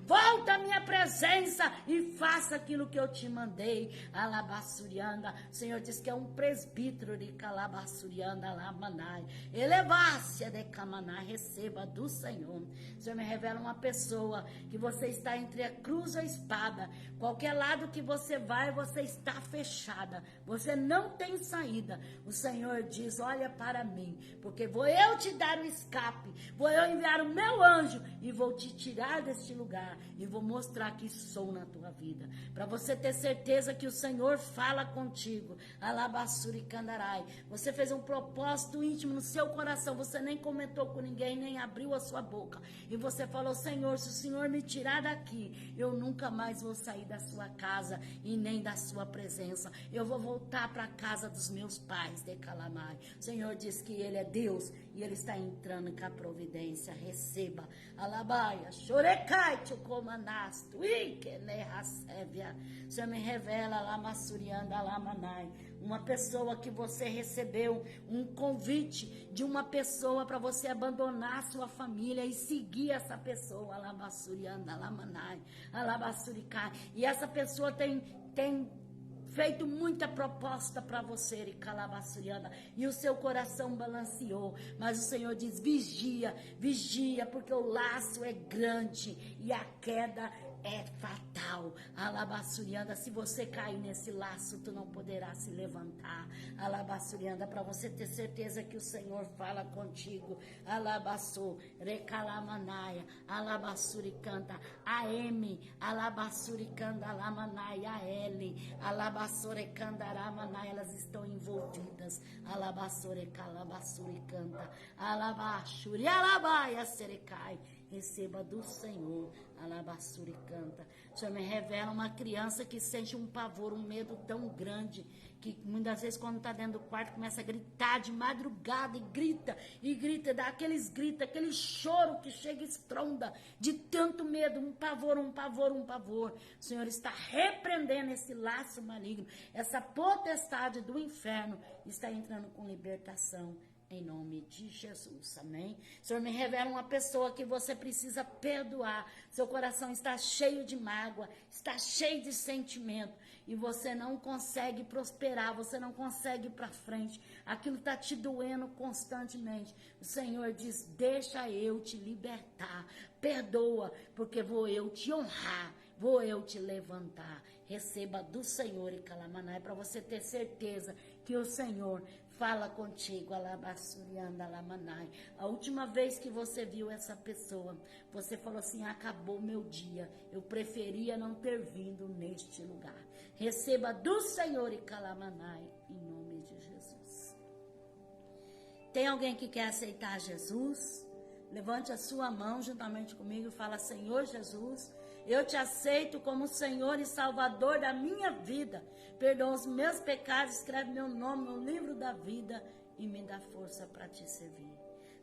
Volta à minha presença e faça aquilo que eu te mandei. Alabassurianda. O Senhor diz que é um presbítero de Calabassurianda, alamanai. Elevácia de Camanai. Receba do Senhor. O Senhor me revela uma pessoa que você está entre a cruz e a espada. Qualquer lado que você vai, você está fechada. Você não tem saída. O Senhor diz: olha para mim, porque vou eu te dar o escape. Vou eu enviar o meu anjo e vou te tirar deste lugar. E vou mostrar que sou na tua vida. Para você ter certeza que o Senhor fala contigo. Alabassuri Candarai. Você fez um propósito íntimo no seu coração. Você nem comentou com ninguém, nem abriu a sua boca. E você falou: Senhor, se o Senhor me tirar daqui, eu nunca mais vou sair da sua casa e nem da sua presença. Eu vou voltar para a casa dos meus pais de Calamai. O Senhor diz que Ele é Deus e Ele está entrando com a providência. Receba. Alabaia. Chorecai, comanasto, iquenerracévia. O Senhor me revela, lamassurianda, lamanai, uma pessoa que você recebeu um convite de uma pessoa para você abandonar sua família e seguir essa pessoa, lamassurianda, lamanai, alabassuricai. E essa pessoa tem feito muita proposta para você, e Calabassuriana, e o seu coração balanceou, mas o Senhor diz: vigia, vigia, porque o laço é grande e a queda é fatal. Alabassurianda, se você cair nesse laço, tu não poderás se levantar. Alabassurianda, para você ter certeza que o Senhor fala contigo. Alabassou, recalamanaya, alabassuricanta, AM, alabassuricanda, alamanaya, L, alabassurecandaramanaya, elas estão envolvidas. Alabassurecalabassuricanta, alabashuri, alabaia, serecai. Receba do Senhor. Alabassura e canta. O Senhor me revela uma criança que sente um pavor, um medo tão grande, que muitas vezes quando está dentro do quarto começa a gritar de madrugada e grita, dá aqueles gritos, aquele choro que chega e estronda de tanto medo, um pavor, um pavor, um pavor. O Senhor está repreendendo esse laço maligno, essa potestade do inferno está entrando com libertação. Em nome de Jesus, amém? O Senhor me revela uma pessoa que você precisa perdoar. Seu coração está cheio de mágoa, está cheio de sentimento. E você não consegue prosperar, você não consegue ir para frente. Aquilo está te doendo constantemente. O Senhor diz, deixa eu te libertar. Perdoa, porque vou eu te honrar. Vou eu te levantar. Receba do Senhor e Calamanai, para você ter certeza que o Senhor fala contigo, alabassurianda, alamanai. A última vez que você viu essa pessoa, você falou assim, acabou meu dia, eu preferia não ter vindo neste lugar. Receba do Senhor e calamanai, em nome de Jesus. Tem alguém que quer aceitar Jesus? Levante a sua mão juntamente comigo e fala, Senhor Jesus, eu te aceito como Senhor e Salvador da minha vida. Perdoa os meus pecados, escreve meu nome no livro da vida e me dá força para te servir.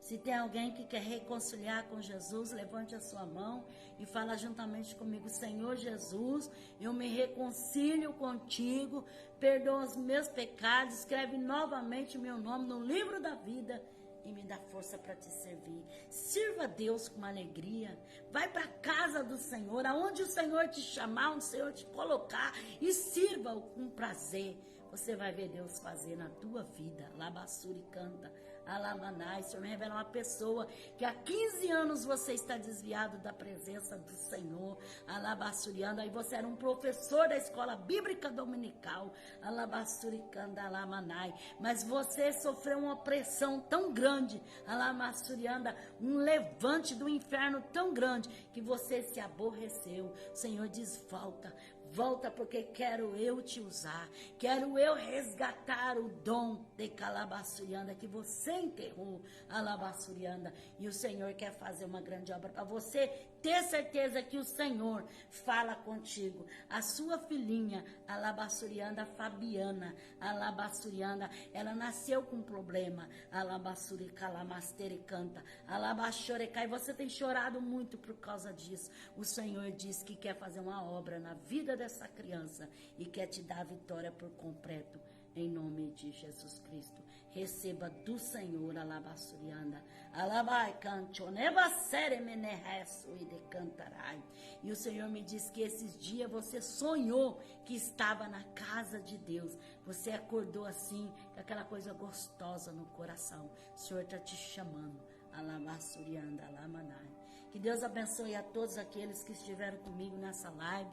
Se tem alguém que quer reconciliar com Jesus, levante a sua mão e fala juntamente comigo, Senhor Jesus, eu me reconcilio contigo, perdoa os meus pecados, escreve novamente meu nome no livro da vida e me dá força para te servir. Sirva a Deus com alegria. Vai para a casa do Senhor, aonde o Senhor te chamar, onde o Senhor te colocar, e sirva-o com prazer. Você vai ver Deus fazer na tua vida. Labassuri canta, alamanai. O Senhor me revela uma pessoa que há 15 anos você está desviado da presença do Senhor. Alabassuriando. Aí você era um professor da escola bíblica dominical. Alabassuri canta, alamanai. Mas você sofreu uma opressão tão grande. Alabassurianda. Um levante do inferno tão grande que você se aborreceu. O Senhor diz, volta. Volta porque quero eu te usar, quero eu resgatar o dom de Calabassurianda que você enterrou, Alabassurianda, e o Senhor quer fazer uma grande obra para você ter certeza que o Senhor fala contigo. A sua filhinha, Alabassurianda Fabiana, Alabassurianda, ela nasceu com um problema, Alabassuri Calamastere canta, Alabaxorecai, e você tem chorado muito por causa disso. O Senhor diz que quer fazer uma obra na vida dessa criança e quer te dar a vitória por completo, em nome de Jesus Cristo. Receba do Senhor, alabassurianda, alabai canto, nebacere menereço e decantarai. E o Senhor me diz que esses dias você sonhou que estava na casa de Deus. Você acordou assim, com aquela coisa gostosa no coração. O Senhor está te chamando, alabassurianda, alamanai. Que Deus abençoe a todos aqueles que estiveram comigo nessa live.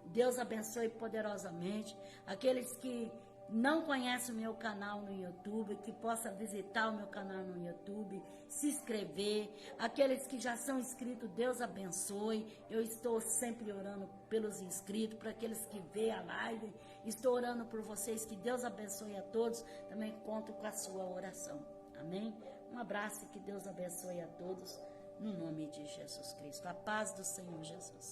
Deus abençoe poderosamente aqueles que não conhecem o meu canal no YouTube, que possa visitar o meu canal no YouTube, se inscrever. Aqueles que já são inscritos, Deus abençoe. Eu estou sempre orando pelos inscritos, para aqueles que veem a live. Estou orando por vocês, que Deus abençoe a todos. Também conto com a sua oração. Amém? Um abraço e que Deus abençoe a todos, no nome de Jesus Cristo. A paz do Senhor Jesus.